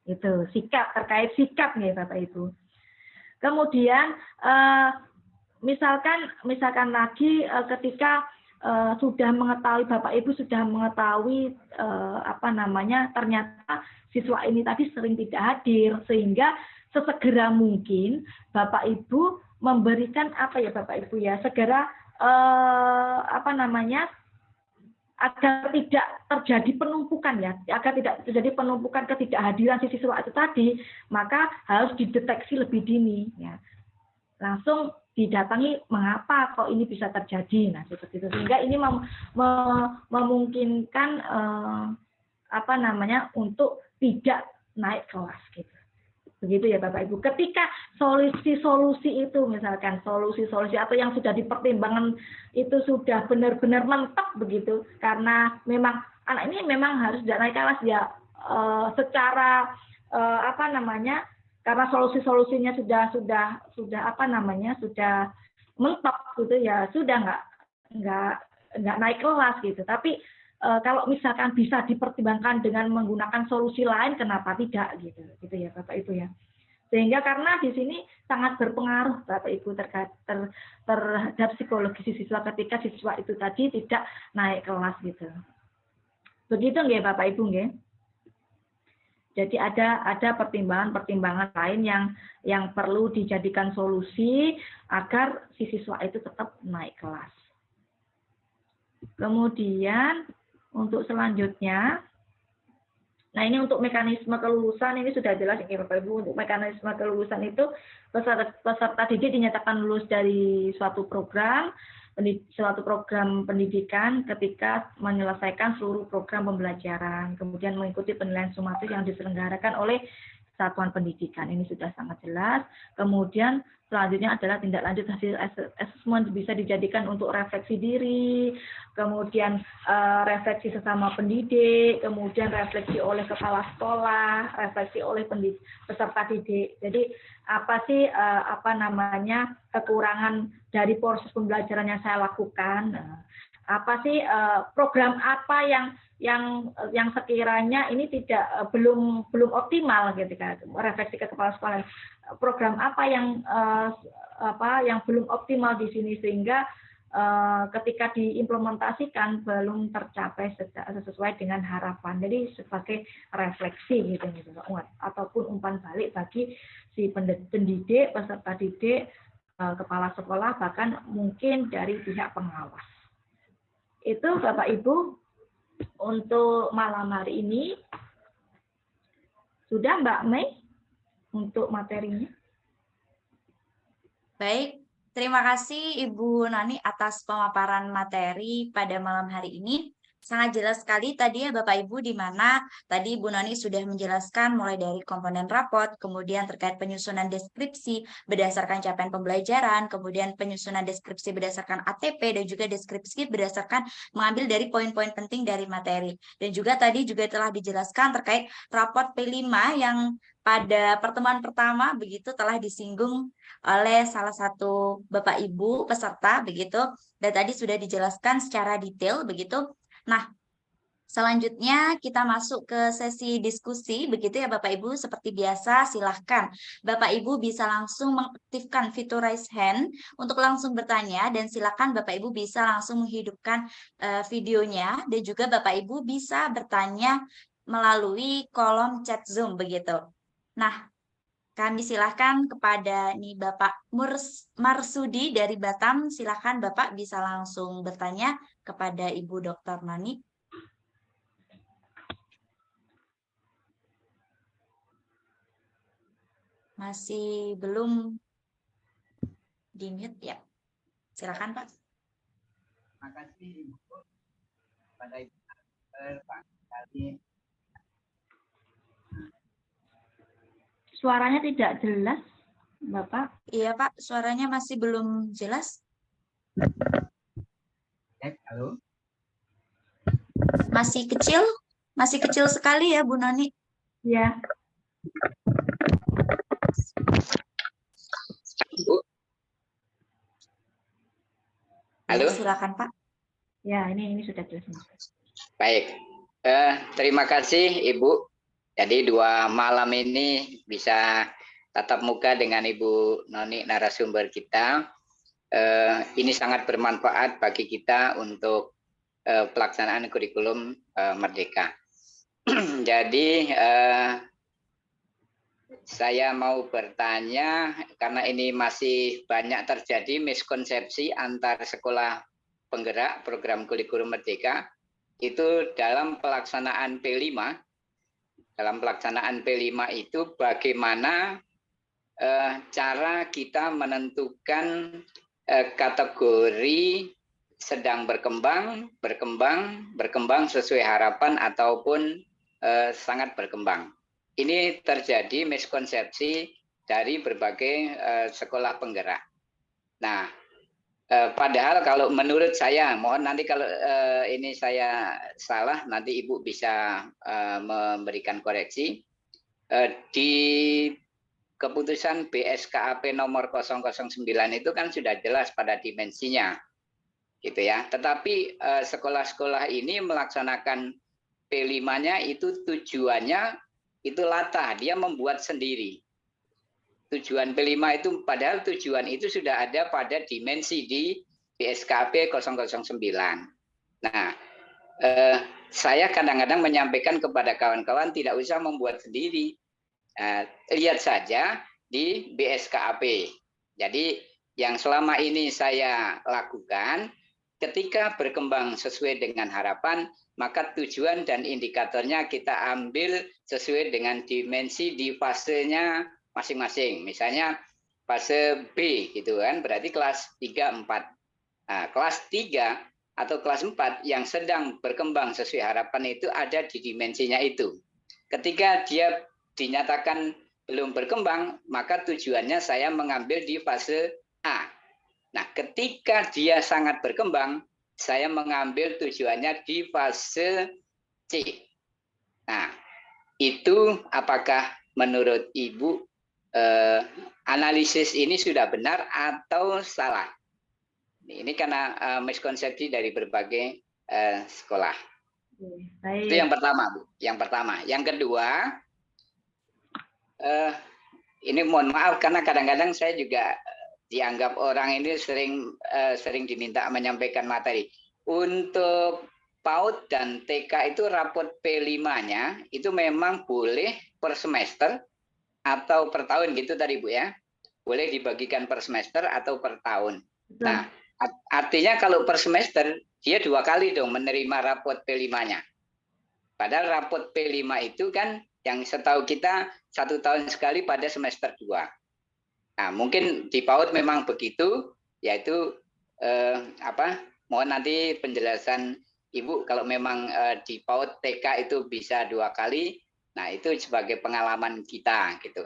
Itu sikap, terkait sikap nih Bapak Ibu. Kemudian misalkan lagi ketika sudah mengetahui, Bapak Ibu sudah mengetahui ternyata siswa ini tadi sering tidak hadir, sehingga sesegera mungkin Bapak Ibu memberikan Bapak Ibu ya, segera agar tidak terjadi penumpukan ya, agar tidak terjadi penumpukan ketidakhadiran si siswa itu tadi, maka harus dideteksi lebih dini ya. Langsung didatangi mengapa kok ini bisa terjadi. Nah, seperti itu. Sehingga ini memungkinkan untuk tidak naik kelas gitu. Begitu ya Bapak Ibu. Ketika solusi-solusi itu, misalkan solusi-solusi atau yang sudah dipertimbangkan itu sudah benar-benar mentok begitu, karena memang anak ini memang harus tidak naik kelas ya, secara karena solusi-solusinya sudah mentok gitu ya, sudah nggak naik kelas gitu. Tapi kalau misalkan bisa dipertimbangkan dengan menggunakan solusi lain, kenapa tidak gitu ya Bapak Ibu ya. Sehingga karena di sini sangat berpengaruh Bapak Ibu terhadap psikologi siswa ketika siswa itu tadi tidak naik kelas gitu. Begitu nggih Bapak Ibu nggih. Jadi ada pertimbangan-pertimbangan lain yang perlu dijadikan solusi agar si siswa itu tetap naik kelas. Kemudian untuk selanjutnya, nah ini untuk mekanisme kelulusan ini sudah jelas ya Bapak Ibu. Untuk mekanisme kelulusan itu peserta didik dinyatakan lulus dari suatu program pendidikan ketika menyelesaikan seluruh program pembelajaran, kemudian mengikuti penilaian sumatif yang diselenggarakan oleh satuan pendidikan. Ini sudah sangat jelas. Kemudian selanjutnya adalah tindak lanjut hasil asesmen, bisa dijadikan untuk refleksi diri, kemudian refleksi sesama pendidik, kemudian refleksi oleh kepala sekolah, refleksi oleh peserta didik. Jadi apa sih kekurangan dari proses pembelajaran yang saya lakukan? Apa sih program apa yang sekiranya ini belum optimal gitu kan, refleksi ke kepala sekolah, program apa yang belum optimal di sini sehingga ketika diimplementasikan belum tercapai sesuai dengan harapan. Jadi sebagai refleksi gitu ataupun umpan balik bagi si pendidik, peserta didik, kepala sekolah, bahkan mungkin dari pihak pengawas. Itu Bapak Ibu untuk malam hari ini. Sudah Mbak Mei untuk materinya? Baik, terima kasih Ibu Nani atas pemaparan materi pada malam hari ini. Sangat jelas sekali tadi ya Bapak Ibu, di mana tadi Bu Nani sudah menjelaskan mulai dari komponen raport, kemudian terkait penyusunan deskripsi berdasarkan capaian pembelajaran, kemudian penyusunan deskripsi berdasarkan ATP, dan juga deskripsi berdasarkan mengambil dari poin-poin penting dari materi. Dan juga tadi juga telah dijelaskan terkait raport P5 yang pada pertemuan pertama begitu telah disinggung oleh salah satu Bapak Ibu peserta begitu, dan tadi sudah dijelaskan secara detail begitu. Nah, selanjutnya kita masuk ke sesi diskusi begitu ya Bapak Ibu. Seperti biasa silahkan Bapak Ibu bisa langsung mengaktifkan fitur raise hand untuk langsung bertanya, dan silahkan Bapak Ibu bisa langsung menghidupkan videonya, dan juga Bapak Ibu bisa bertanya melalui kolom chat Zoom begitu. Nah, kami silahkan kepada nih Bapak Marsudi dari Batam. Silahkan Bapak bisa langsung bertanya kepada Ibu Dr. Nani. Masih belum di-mute ya. Silakan Pak. Terima kasih Ibu pada Pak kali suaranya tidak jelas, Bapak. Iya Pak, suaranya masih belum jelas. Halo. Masih kecil sekali ya Bu Nani. Ya, Bu. Halo. Ya, silakan Pak. ya ini sudah jelas. Baik. Terima kasih Ibu. Jadi 2 malam ini bisa tatap muka dengan Ibu Noni narasumber kita. Ini sangat bermanfaat bagi kita untuk pelaksanaan kurikulum Merdeka. Jadi saya mau bertanya karena ini masih banyak terjadi miskonsepsi antar sekolah penggerak program kurikulum Merdeka itu dalam pelaksanaan P5. Dalam pelaksanaan P5 itu bagaimana cara kita menentukan kategori sedang berkembang sesuai harapan ataupun sangat berkembang. Ini terjadi miskonsepsi dari berbagai sekolah penggerak. Nah, padahal kalau menurut saya, mohon nanti kalau ini saya salah, nanti Ibu bisa memberikan koreksi. Di keputusan BSKAP nomor 009 itu kan sudah jelas pada dimensinya, gitu ya. Tetapi sekolah-sekolah ini melaksanakan P5-nya itu tujuannya itu latah, dia membuat sendiri. Tujuan P5 itu, padahal tujuan itu sudah ada pada dimensi di BSKP 009. Nah, saya kadang-kadang menyampaikan kepada kawan-kawan tidak usah membuat sendiri. Lihat saja di BSKAP. Jadi yang selama ini saya lakukan, ketika berkembang sesuai dengan harapan, maka tujuan dan indikatornya kita ambil sesuai dengan dimensi di fasenya masing-masing. Misalnya fase B gitu kan, berarti kelas 3, 4. Nah, kelas 3 atau kelas 4 yang sedang berkembang sesuai harapan itu ada di dimensinya itu. Ketika dia dinyatakan belum berkembang, maka tujuannya saya mengambil di fase A. Nah, ketika dia sangat berkembang, saya mengambil tujuannya di fase C. Nah, itu apakah menurut Ibu analisis ini sudah benar atau salah? Ini karena miskonsepsi dari berbagai sekolah. Baik. Itu yang pertama, Bu. Yang pertama. Yang kedua, ini mohon maaf karena kadang-kadang saya juga dianggap orang ini sering diminta menyampaikan materi. Untuk PAUD dan TK itu rapot P5-nya itu memang boleh per semester atau per tahun gitu tadi Bu ya. Boleh dibagikan per semester atau per tahun. Nah, artinya kalau per semester dia 2 kali dong menerima rapot P5-nya. Padahal rapot P5 itu kan yang setahu kita 1 tahun sekali pada semester 2. Nah, mungkin di PAUD memang begitu, yaitu mohon nanti penjelasan Ibu kalau memang di PAUD TK itu bisa 2 kali. Nah, itu sebagai pengalaman kita gitu.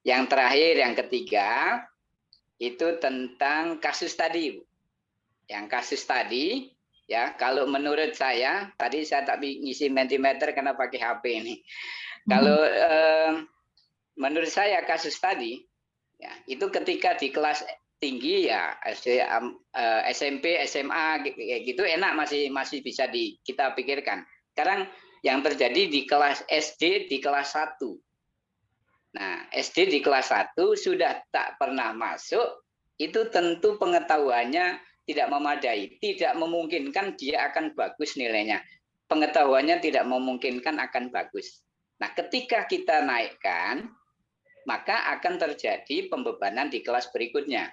Yang terakhir, yang ketiga itu tentang kasus tadi, Bu. Yang kasus tadi ya, kalau menurut saya tadi saya tak ngisi mentimeter karena pakai HP ini. Kalau menurut saya kasus tadi ya, itu ketika di kelas tinggi ya SMP, SMA gitu enak masih bisa kita pikirkan. Sekarang yang terjadi di kelas SD di kelas 1. Nah, SD di kelas 1 sudah tak pernah masuk, itu tentu pengetahuannya tidak memadai, tidak memungkinkan dia akan bagus nilainya. Pengetahuannya tidak memungkinkan akan bagus. Nah, ketika kita naikkan, maka akan terjadi pembebanan di kelas berikutnya.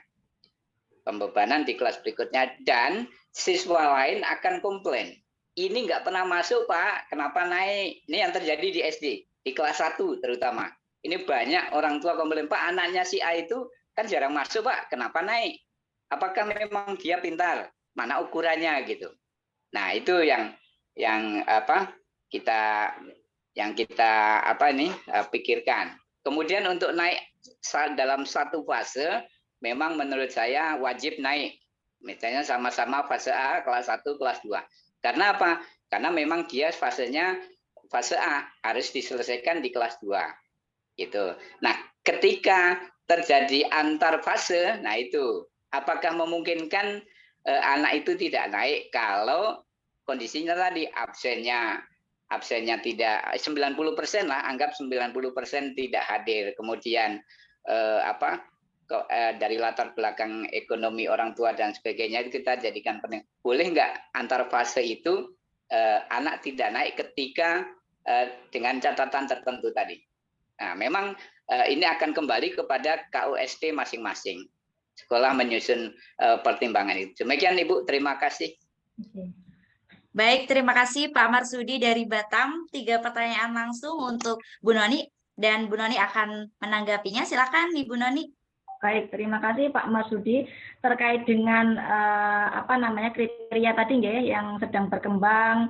Pembebanan di kelas berikutnya dan siswa lain akan komplain. Ini nggak pernah masuk, Pak. Kenapa naik? Ini yang terjadi di SD, di kelas 1 terutama. Ini banyak orang tua komplain, Pak, anaknya si A itu kan jarang masuk, Pak. Kenapa naik? Apakah memang dia pintar? Mana ukurannya gitu. Nah, itu yang kita pikirkan. Kemudian untuk naik dalam satu fase, memang menurut saya wajib naik. Misalnya sama-sama fase A, kelas 1, kelas 2. Karena apa? Karena memang dia fasenya fase A harus diselesaikan di kelas 2. Gitu. Nah, ketika terjadi antar fase, nah itu apakah memungkinkan anak itu tidak naik kalau kondisinya tadi absennya tidak 90% lah, anggap 90% tidak hadir. Kemudian dari latar belakang ekonomi orang tua dan sebagainya itu kita jadikan penting. Boleh nggak antar fase itu anak tidak naik ketika dengan catatan tertentu tadi. Nah, memang ini akan kembali kepada KUST masing-masing. Sekolah menyusun pertimbangan itu. Demikian Ibu, terima kasih. Baik, terima kasih Pak Marsudi dari Batam. 3 pertanyaan langsung untuk Bu Noni, dan Bu Noni akan menanggapinya. Silakan Ibu Noni. Baik, terima kasih Pak Marsudi. Terkait dengan kriteria tadi ya, yang sedang berkembang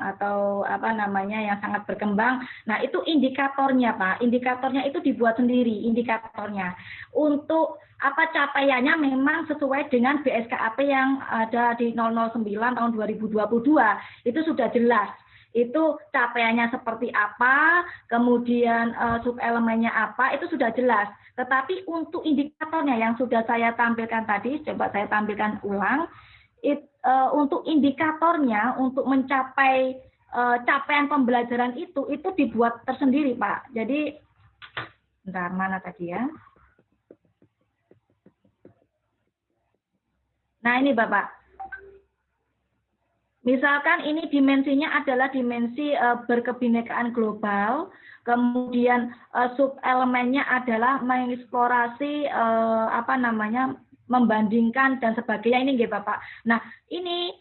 atau yang sangat berkembang. Nah, itu indikatornya Pak. Indikatornya itu dibuat sendiri, indikatornya. Untuk capaiannya memang sesuai dengan BSKAP yang ada di 009 tahun 2022. Itu sudah jelas. Itu capaiannya seperti apa, kemudian subelemennya apa, itu sudah jelas. Tetapi untuk indikatornya yang sudah saya tampilkan tadi, coba saya tampilkan ulang, untuk indikatornya, untuk mencapai capaian pembelajaran itu dibuat tersendiri, Pak. Jadi, bentar, mana tadi ya? Nah, ini Bapak. Misalkan ini dimensinya adalah dimensi berkebinekaan global, kemudian subelemennya adalah mengeksplorasi membandingkan dan sebagainya, ini nggih Bapak. Nah, ini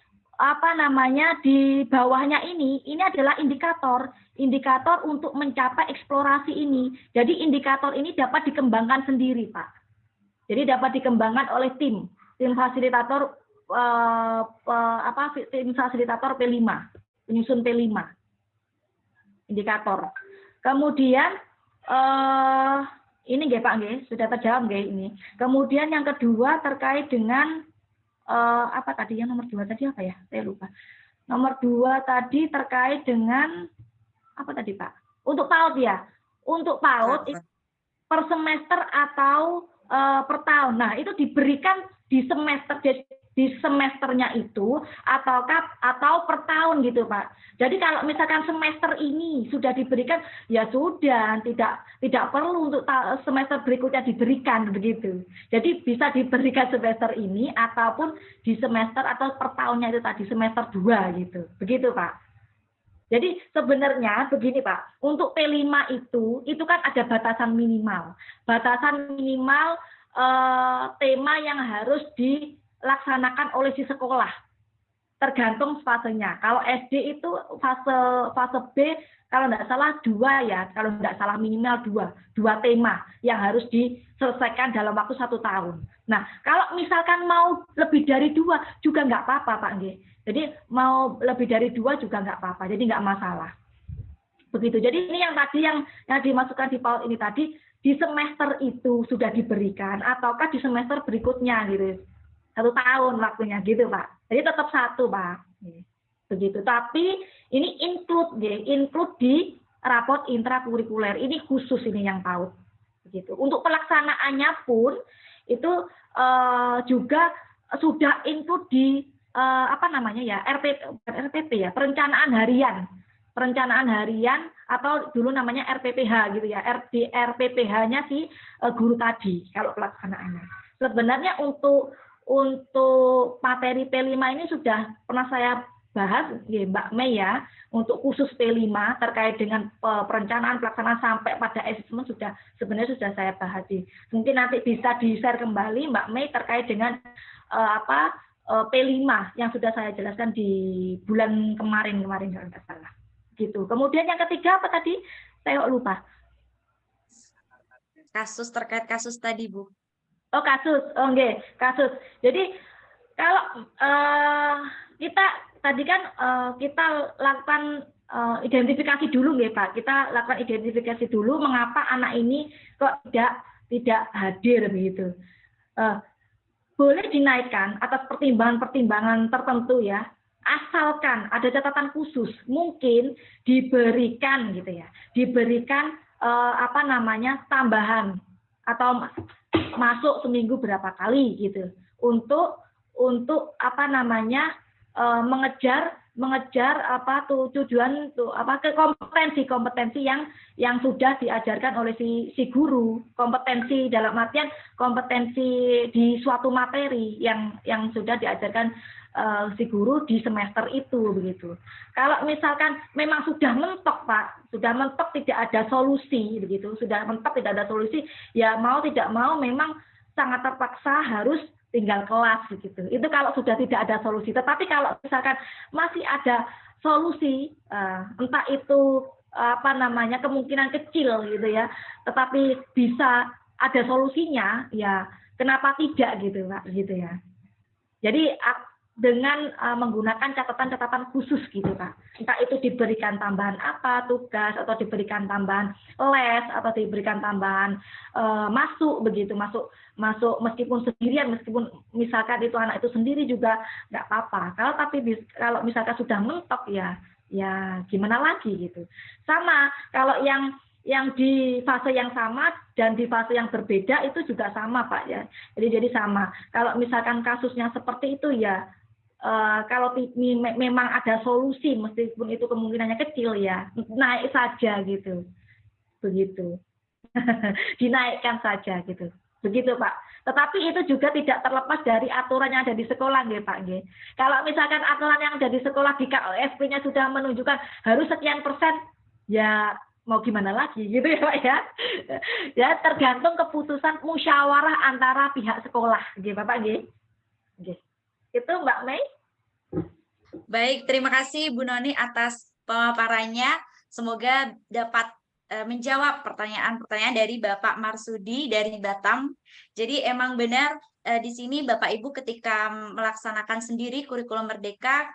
di bawahnya ini adalah indikator untuk mencapai eksplorasi ini. Jadi indikator ini dapat dikembangkan sendiri, Pak. Jadi dapat dikembangkan oleh tim fasilitator tim fasilitator P5, penyusun P5 indikator. Kemudian ini nggih Pak nggih, sudah terjawab nggih ini. Kemudian yang kedua terkait dengan yang nomor 2 tadi apa ya? Saya lupa. Nomor 2 tadi terkait dengan apa tadi Pak? Untuk PAUD ya. Untuk PAUD per semester atau per tahun. Nah, itu diberikan di semesternya itu atau per tahun gitu Pak. Jadi kalau misalkan semester ini sudah diberikan, ya sudah, tidak perlu untuk semester berikutnya diberikan begitu. Jadi bisa diberikan semester ini ataupun di semester atau per tahunnya itu tadi semester 2 gitu. Begitu Pak. Jadi sebenarnya begini Pak, untuk P5 itu kan ada batasan minimal. Batasan minimal tema yang harus dilaksanakan oleh si sekolah. Tergantung fasenya. Kalau SD itu fase B kalau tidak salah 2 ya, kalau tidak salah minimal 2 tema yang harus diselesaikan dalam waktu 1 tahun. Nah, kalau misalkan mau lebih dari 2 juga nggak apa-apa Pak Nggih. Jadi mau lebih dari 2 juga nggak apa-apa, jadi nggak masalah. Begitu. Jadi ini yang tadi yang dimasukkan di PAUD ini tadi di semester itu sudah diberikan ataukah di semester berikutnya gitu. 1 tahun waktunya gitu Pak. Jadi tetap 1 Pak. Begitu. Tapi ini include di raport intrakurikuler. Ini khusus ini yang PAUD. Begitu. Untuk pelaksanaannya pun itu juga sudah include di RPP ya, perencanaan harian atau dulu namanya RPPH gitu ya. RPPH-nya si guru tadi kalau pelaksanaannya. Sebenarnya untuk materi P5 ini sudah pernah saya bahas ya, Mbak Mei ya, untuk khusus P5 terkait dengan perencanaan pelaksanaan sampai pada asesmen sebenarnya sudah saya bahas. Mungkin nanti bisa di-share kembali Mbak Mei terkait dengan P5 yang sudah saya jelaskan di bulan kemarin kalau tidak salah. Gitu. Kemudian yang ketiga apa tadi? Saya lupa. Terkait kasus tadi, Bu. Oh, kasus. Oh, nggih, kasus. Jadi kalau kita tadi kan kita lakukan identifikasi dulu nggih Pak. Kita lakukan identifikasi dulu mengapa anak ini kok tidak hadir begitu. Boleh dinaikkan atas pertimbangan-pertimbangan tertentu ya. Asalkan ada catatan khusus, mungkin diberikan gitu ya. Diberikan tambahan atau masuk seminggu berapa kali gitu. Untuk mengejar tujuan ke kompetensi yang sudah diajarkan oleh si guru, kompetensi dalam artian kompetensi di suatu materi yang sudah diajarkan si guru di semester itu begitu. Kalau misalkan memang sudah mentok Pak, sudah mentok tidak ada solusi begitu, sudah mentok tidak ada solusi, ya mau tidak mau memang sangat terpaksa harus tinggal kelas begitu. Itu kalau sudah tidak ada solusi. Tetapi kalau misalkan masih ada solusi, entah itu kemungkinan kecil gitu ya, tetapi bisa ada solusinya, ya kenapa tidak gitu Pak gitu ya. Jadi dengan menggunakan catatan-catatan khusus gitu Pak. Entah itu diberikan tambahan tugas, atau diberikan tambahan les, atau diberikan tambahan masuk begitu, masuk meskipun sendirian, meskipun misalkan itu anak itu sendiri juga nggak apa-apa. Kalau misalkan sudah mentok ya gimana lagi gitu. Sama kalau yang di fase yang sama dan di fase yang berbeda itu juga sama Pak ya. Jadi sama. Kalau misalkan kasusnya seperti itu ya kalau memang ada solusi, meskipun itu kemungkinannya kecil ya, naik saja gitu, begitu, dinaikkan saja gitu, begitu Pak. Tetapi itu juga tidak terlepas dari aturan yang ada di sekolah, nggih Pak. Nggih. Kalau misalkan aturan yang ada di sekolah di KOSP-nya sudah menunjukkan harus sekian persen, ya mau gimana lagi gitu ya Pak ya. Ya tergantung keputusan musyawarah antara pihak sekolah, nggih Bapak nggih. Nggih. Itu Mbak Mei. Baik, terima kasih Bu Noni atas pemaparannya. Semoga dapat menjawab pertanyaan-pertanyaan dari Bapak Marsudi dari Batam. Jadi emang benar di sini Bapak Ibu ketika melaksanakan sendiri kurikulum Merdeka,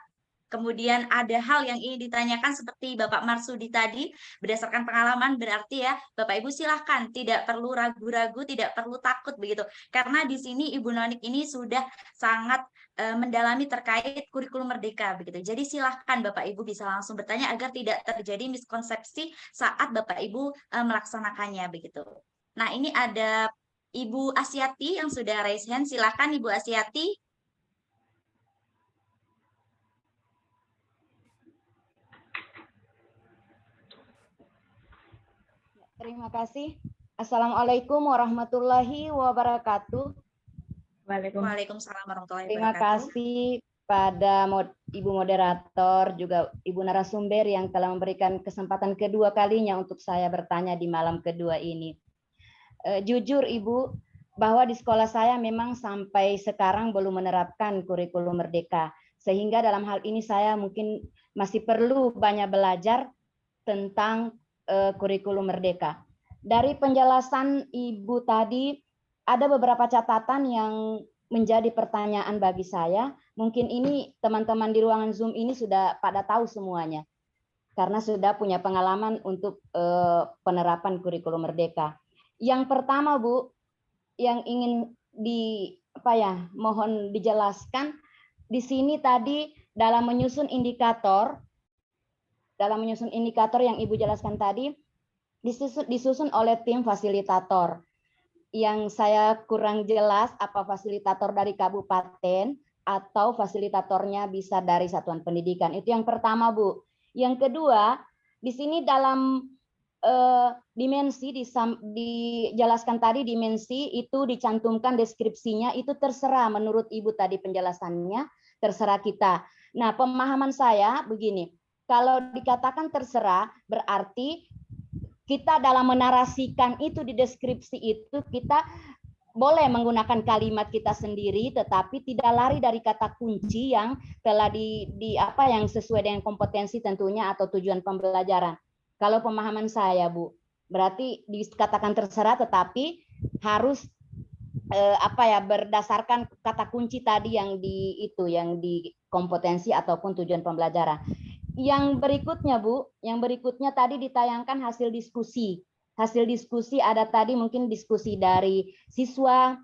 kemudian ada hal yang ingin ditanyakan seperti Bapak Marsudi tadi, berdasarkan pengalaman berarti ya, Bapak Ibu silahkan, tidak perlu ragu-ragu, tidak perlu takut begitu. Karena di sini Ibu Nonik ini sudah sangat mendalami terkait kurikulum Merdeka begitu. Jadi silahkan Bapak Ibu bisa langsung bertanya agar tidak terjadi miskonsepsi saat Bapak Ibu melaksanakannya begitu. Nah, ini ada Ibu Asyati yang sudah raise hand. Silahkan Ibu Asyati. Terima kasih. Assalamualaikum warahmatullahi wabarakatuh. Waalaikumsalam warahmatullahi Terima wabarakatuh. kasih pada Ibu moderator, juga Ibu narasumber yang telah memberikan kesempatan kedua kalinya untuk saya bertanya di malam kedua ini. Jujur Ibu, bahwa di sekolah saya memang sampai sekarang belum menerapkan kurikulum Merdeka. Sehingga dalam hal ini saya mungkin masih perlu banyak belajar tentang kurikulum Merdeka. Dari penjelasan Ibu tadi, ada beberapa catatan yang menjadi pertanyaan bagi saya. Mungkin ini teman-teman di ruangan Zoom ini sudah pada tahu semuanya, karena sudah punya pengalaman untuk penerapan kurikulum Merdeka. Yang pertama, Bu, yang ingin mohon dijelaskan di sini tadi dalam menyusun indikator yang Ibu jelaskan tadi disusun oleh tim fasilitator. Yang saya kurang jelas apa fasilitator dari kabupaten atau fasilitatornya bisa dari satuan pendidikan. Itu yang pertama, Bu. Yang kedua, di sini dalam dimensi dijelaskan tadi, dimensi itu dicantumkan deskripsinya, itu terserah menurut Ibu tadi penjelasannya, terserah kita. Nah, pemahaman saya begini, kalau dikatakan terserah berarti kita dalam menarasikan itu di deskripsi itu kita boleh menggunakan kalimat kita sendiri, tetapi tidak lari dari kata kunci yang telah yang sesuai dengan kompetensi tentunya atau tujuan pembelajaran. Kalau pemahaman saya, Bu, berarti dikatakan terserah, tetapi harus berdasarkan kata kunci tadi yang di kompetensi ataupun tujuan pembelajaran. yang berikutnya Bu, yang berikutnya tadi ditayangkan hasil diskusi. Hasil diskusi ada tadi mungkin diskusi dari siswa.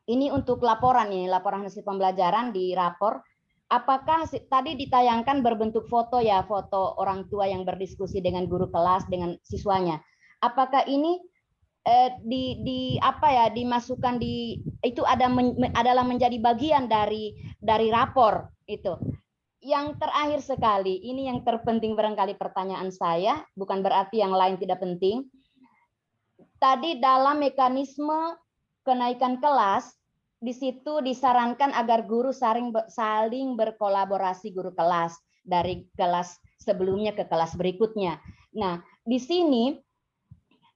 Ini untuk laporan ini, laporan hasil pembelajaran di rapor. Apakah tadi ditayangkan berbentuk foto ya, foto orang tua yang berdiskusi dengan guru kelas dengan siswanya. Apakah ini dimasukkan di itu adalah menjadi bagian dari rapor itu. Yang terakhir sekali, ini yang terpenting barangkali pertanyaan saya, bukan berarti yang lain tidak penting. Tadi dalam mekanisme kenaikan kelas, di situ disarankan agar guru saling berkolaborasi guru kelas dari kelas sebelumnya ke kelas berikutnya. Nah, di sini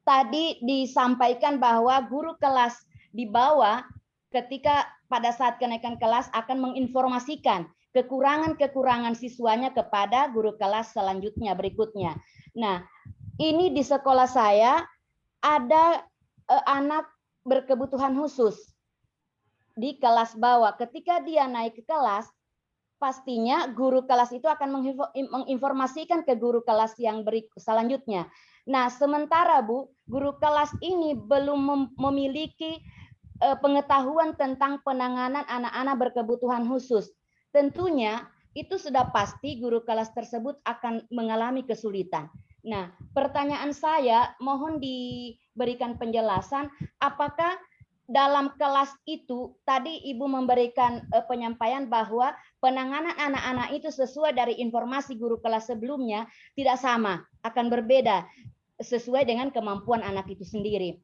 tadi disampaikan bahwa guru kelas di bawah ketika pada saat kenaikan kelas akan menginformasikan kekurangan-kekurangan siswanya kepada guru kelas selanjutnya berikutnya. Nah, ini di sekolah saya ada anak berkebutuhan khusus di kelas bawah. Ketika dia naik ke kelas, pastinya guru kelas itu akan menginformasikan ke guru kelas yang selanjutnya. Nah, sementara Bu, guru kelas ini belum memiliki pengetahuan tentang penanganan anak-anak berkebutuhan khusus. Tentunya itu sudah pasti guru kelas tersebut akan mengalami kesulitan. Nah, pertanyaan saya mohon diberikan penjelasan apakah dalam kelas itu tadi Ibu memberikan penyampaian bahwa penanganan anak-anak itu sesuai dari informasi guru kelas sebelumnya tidak sama, akan berbeda sesuai dengan kemampuan anak itu sendiri.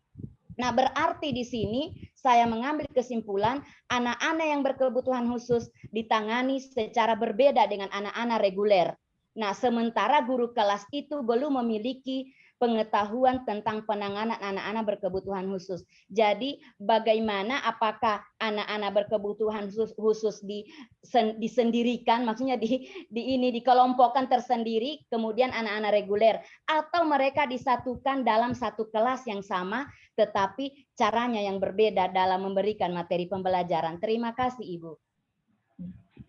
Nah, berarti di sini saya mengambil kesimpulan anak-anak yang berkebutuhan khusus ditangani secara berbeda dengan anak-anak reguler. Nah, sementara guru kelas itu belum memiliki pengetahuan tentang penanganan anak-anak berkebutuhan khusus. Jadi, bagaimana apakah anak-anak berkebutuhan khusus disendirikan, maksudnya dikelompokkan tersendiri, kemudian anak-anak reguler, atau mereka disatukan dalam satu kelas yang sama, tetapi caranya yang berbeda dalam memberikan materi pembelajaran. Terima kasih, Ibu.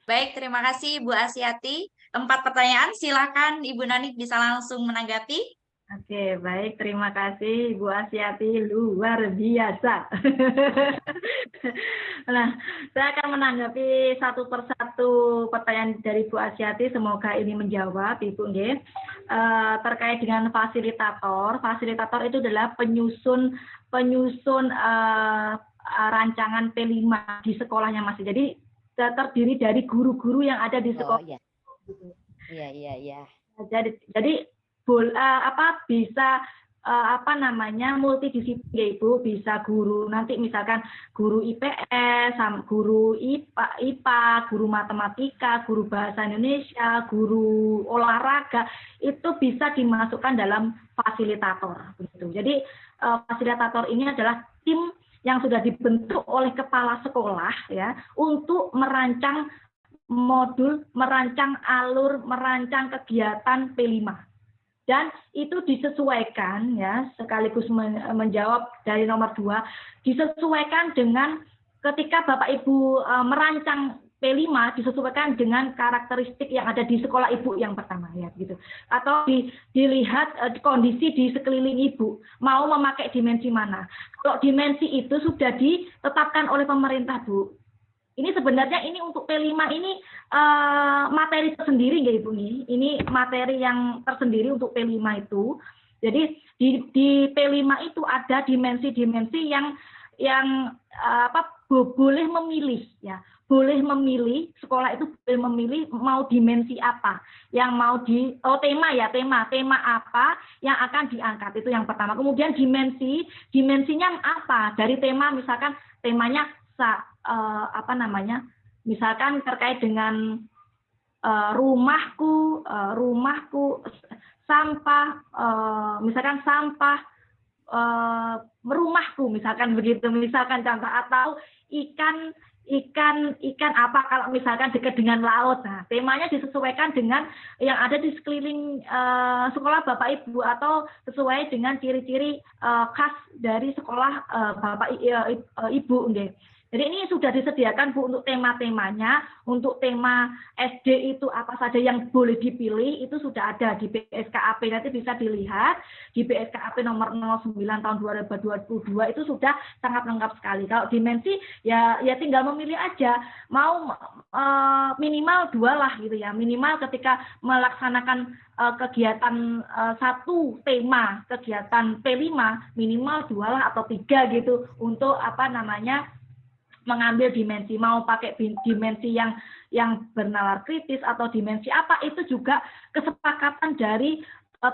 Baik, terima kasih Bu Asyati. 4 pertanyaan, silakan Ibu Nani bisa langsung menanggapi. Oke, baik. Terima kasih Bu Asyati, luar biasa. Nah, saya akan menanggapi satu persatu pertanyaan dari Bu Asyati. Semoga ini menjawab, Ibu nggih. Terkait dengan fasilitator. Fasilitator itu adalah penyusun rancangan P5 di sekolahnya masih. Jadi terdiri dari guru-guru yang ada di sekolah. Oh, iya. Iya. Jadi bisa multidisiplin Ibu, bisa guru nanti misalkan guru IPS, guru IPA, guru matematika, guru bahasa Indonesia, guru olahraga, itu bisa dimasukkan dalam fasilitator begitu. Jadi fasilitator ini adalah tim yang sudah dibentuk oleh kepala sekolah ya untuk merancang modul, merancang alur, merancang kegiatan P5. Dan itu disesuaikan ya, sekaligus menjawab dari nomor 2, disesuaikan dengan ketika Bapak Ibu merancang P5 disesuaikan dengan karakteristik yang ada di sekolah Ibu yang pertama ya gitu. Atau dilihat kondisi di sekeliling Ibu, mau memakai dimensi mana. Kalau dimensi itu sudah ditetapkan oleh pemerintah, Bu. Ini sebenarnya ini untuk P5 ini materi tersendiri ya Ibu nih. Ini materi yang tersendiri untuk P5 itu. Jadi di P5 itu ada dimensi-dimensi yang boleh memilih ya. Boleh memilih, sekolah itu boleh memilih mau dimensi apa yang mau tema apa yang akan diangkat, itu yang pertama. Kemudian dimensinya apa dari tema, misalkan temanya misalkan terkait dengan rumahku sampah, misalkan sampah rumahku, misalkan begitu, misalkan contoh, atau ikan apa kalau misalkan dekat dengan laut. Nah, temanya disesuaikan dengan yang ada di sekeliling sekolah Bapak Ibu atau sesuai dengan ciri-ciri khas dari sekolah Bapak Ibu nggih. Jadi ini sudah disediakan Bu untuk tema-temanya, untuk tema SD itu apa saja yang boleh dipilih, itu sudah ada di BSKAP, nanti bisa dilihat di BSKAP nomor 09 tahun 2022 itu sudah sangat lengkap sekali. Kalau dimensi ya tinggal memilih aja, mau minimal 2 lah gitu ya, minimal ketika melaksanakan kegiatan satu tema kegiatan P5 minimal 2 lah atau 3 gitu untuk apa namanya mengambil dimensi, mau pakai dimensi yang bernalar kritis atau dimensi apa, itu juga kesepakatan dari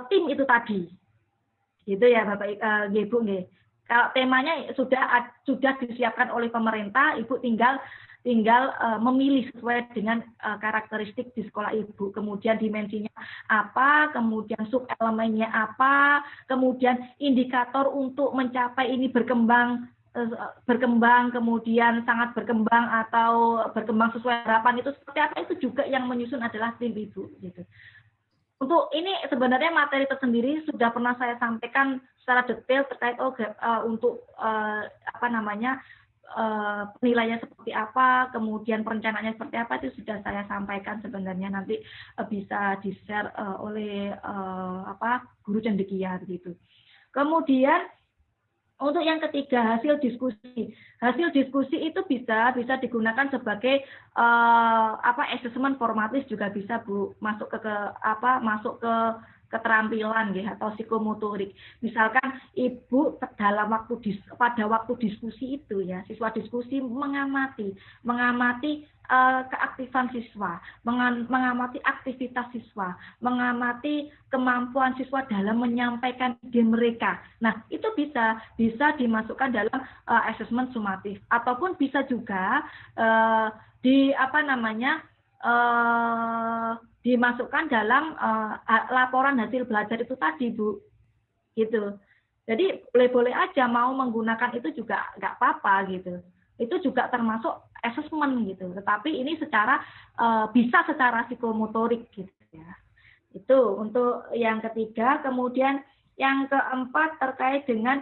tim itu tadi. Gitu ya Bapak Ibu nggih. Kalau temanya sudah disiapkan oleh pemerintah, Ibu tinggal memilih sesuai dengan karakteristik di sekolah Ibu. Kemudian dimensinya apa, kemudian subelemennya apa, kemudian indikator untuk mencapai ini berkembang, kemudian sangat berkembang atau berkembang sesuai harapan itu seperti apa, itu juga yang menyusun adalah tim Ibu gitu. Untuk ini sebenarnya materi tersendiri sudah pernah saya sampaikan secara detail terkait untuk apa namanya penilaiannya seperti apa, kemudian perencanaannya seperti apa, itu sudah saya sampaikan sebenarnya, nanti bisa di-share oleh guru cendekia gitu. Kemudian untuk yang ketiga, hasil diskusi. Hasil diskusi itu bisa digunakan sebagai asesmen formatif, juga bisa Bu, masuk ke keterampilan gitu, atau psikomotorik. Misalkan Ibu pada waktu diskusi itu ya, siswa diskusi mengamati keaktifan siswa, mengamati aktivitas siswa, mengamati kemampuan siswa dalam menyampaikan ide mereka. Nah, itu bisa dimasukkan dalam asesmen sumatif, ataupun bisa juga dimasukkan dalam laporan hasil belajar itu tadi, Bu. Gitu. Jadi boleh-boleh aja mau menggunakan itu juga nggak apa-apa gitu. Itu juga termasuk asesmen gitu. Tetapi ini bisa secara psikomotorik gitu ya. Itu untuk yang ketiga. Kemudian yang keempat terkait dengan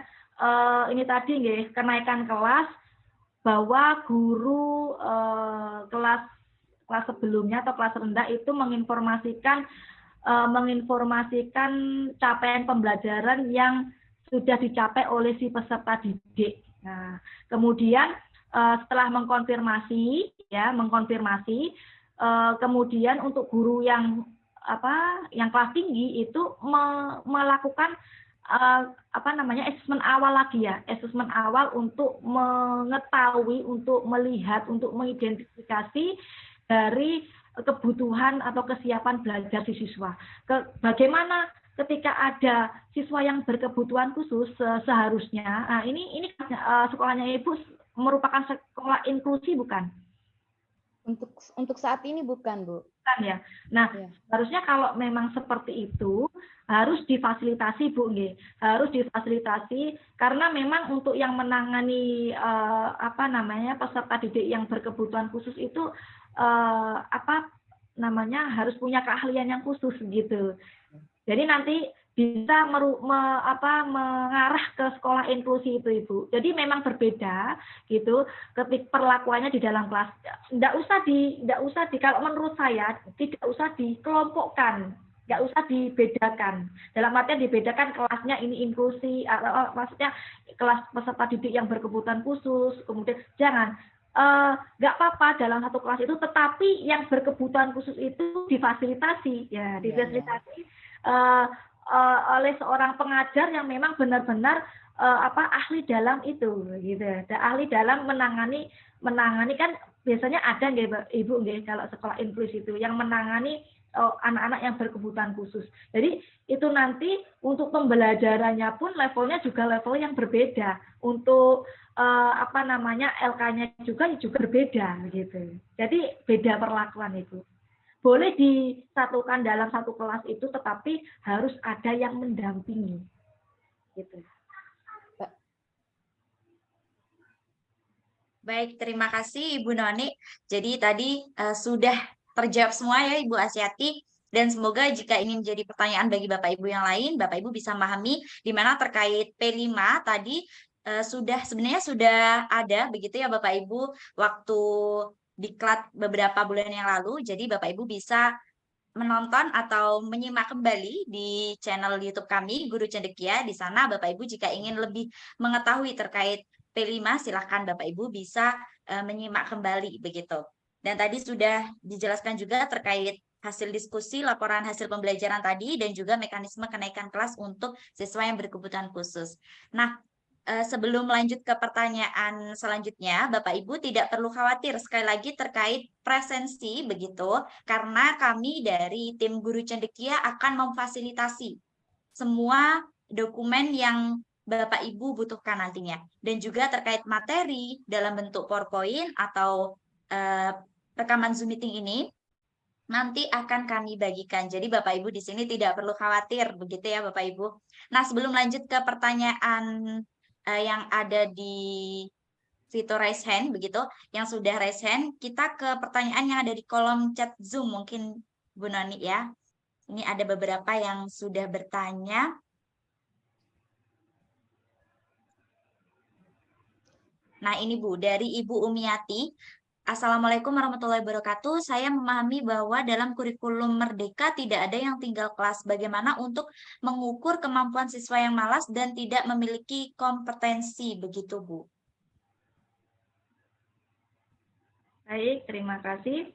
ini tadi nggih, kenaikan kelas, bahwa guru kelas sebelumnya atau kelas rendah itu menginformasikan capaian pembelajaran yang sudah dicapai oleh si peserta didik. Nah, kemudian setelah mengkonfirmasi, kemudian untuk guru yang kelas tinggi itu melakukan asesmen awal lagi ya, asesmen awal untuk mengetahui, untuk melihat, untuk mengidentifikasi dari kebutuhan atau kesiapan belajar si siswa. Bagaimana ketika ada siswa yang berkebutuhan khusus seharusnya, nah ini sekolahnya Ibu merupakan sekolah inklusi bukan? Untuk saat ini bukan, Bu. Bukan ya. Nah, ya. Harusnya kalau memang seperti itu harus difasilitasi, Bu, nggih. Harus difasilitasi karena memang untuk yang menangani peserta didik yang berkebutuhan khusus itu harus punya keahlian yang khusus gitu. Jadi nanti bisa mengarah ke sekolah inklusi itu, Ibu. Jadi memang berbeda gitu ketika perlakuannya di dalam kelas. Enggak usah kalau menurut saya tidak usah dikelompokkan, enggak usah dibedakan. Dalam artian dibedakan kelasnya ini inklusi, maksudnya kelas peserta didik yang berkebutuhan khusus, kemudian jangan. Nggak apa-apa dalam satu kelas itu, tetapi yang berkebutuhan khusus itu difasilitasi ya, difasilitasi oleh seorang pengajar yang memang benar-benar ahli dalam itu gitu, ahli dalam menangani kan biasanya ada nggih Ibu nggih, kalau sekolah inklusi itu yang menangani anak-anak yang berkebutuhan khusus. Jadi itu nanti untuk pembelajarannya pun levelnya juga level yang berbeda. Untuk LK-nya juga berbeda gitu. Jadi beda perlakuan itu. Boleh disatukan dalam satu kelas itu, tetapi harus ada yang mendampingi. Gitu. Baik, terima kasih Ibu Noni. Jadi tadi sudah terjawab semua ya Ibu Asyati, dan semoga jika ini menjadi pertanyaan bagi Bapak Ibu yang lain, Bapak Ibu bisa memahami di mana terkait P5 tadi sebenarnya sudah ada begitu ya Bapak Ibu waktu diklat beberapa bulan yang lalu. Jadi Bapak Ibu bisa menonton atau menyimak kembali di channel YouTube kami Guru Cendekia. Di sana Bapak Ibu jika ingin lebih mengetahui terkait P5 silakan Bapak Ibu bisa menyimak kembali begitu. Dan tadi sudah dijelaskan juga terkait hasil diskusi, laporan hasil pembelajaran tadi, dan juga mekanisme kenaikan kelas untuk siswa yang berkebutuhan khusus. Nah, sebelum lanjut ke pertanyaan selanjutnya, Bapak Ibu tidak perlu khawatir sekali lagi terkait presensi begitu, karena kami dari tim Guru Cendekia akan memfasilitasi semua dokumen yang Bapak Ibu butuhkan nantinya, dan juga terkait materi dalam bentuk PowerPoint atau rekaman Zoom meeting ini nanti akan kami bagikan. Jadi Bapak Ibu di sini tidak perlu khawatir begitu ya Bapak Ibu. Nah, sebelum lanjut ke pertanyaan yang ada di fitur raise hand begitu, yang sudah raise hand, kita ke pertanyaan yang ada di kolom chat Zoom mungkin Bu Noni ya. Ini ada beberapa yang sudah bertanya. Nah, ini Bu, dari Ibu Umiati. Assalamualaikum warahmatullahi wabarakatuh. Saya memahami bahwa dalam kurikulum Merdeka tidak ada yang tinggal kelas. Bagaimana untuk mengukur kemampuan siswa yang malas dan tidak memiliki kompetensi, begitu Bu? Baik, terima kasih.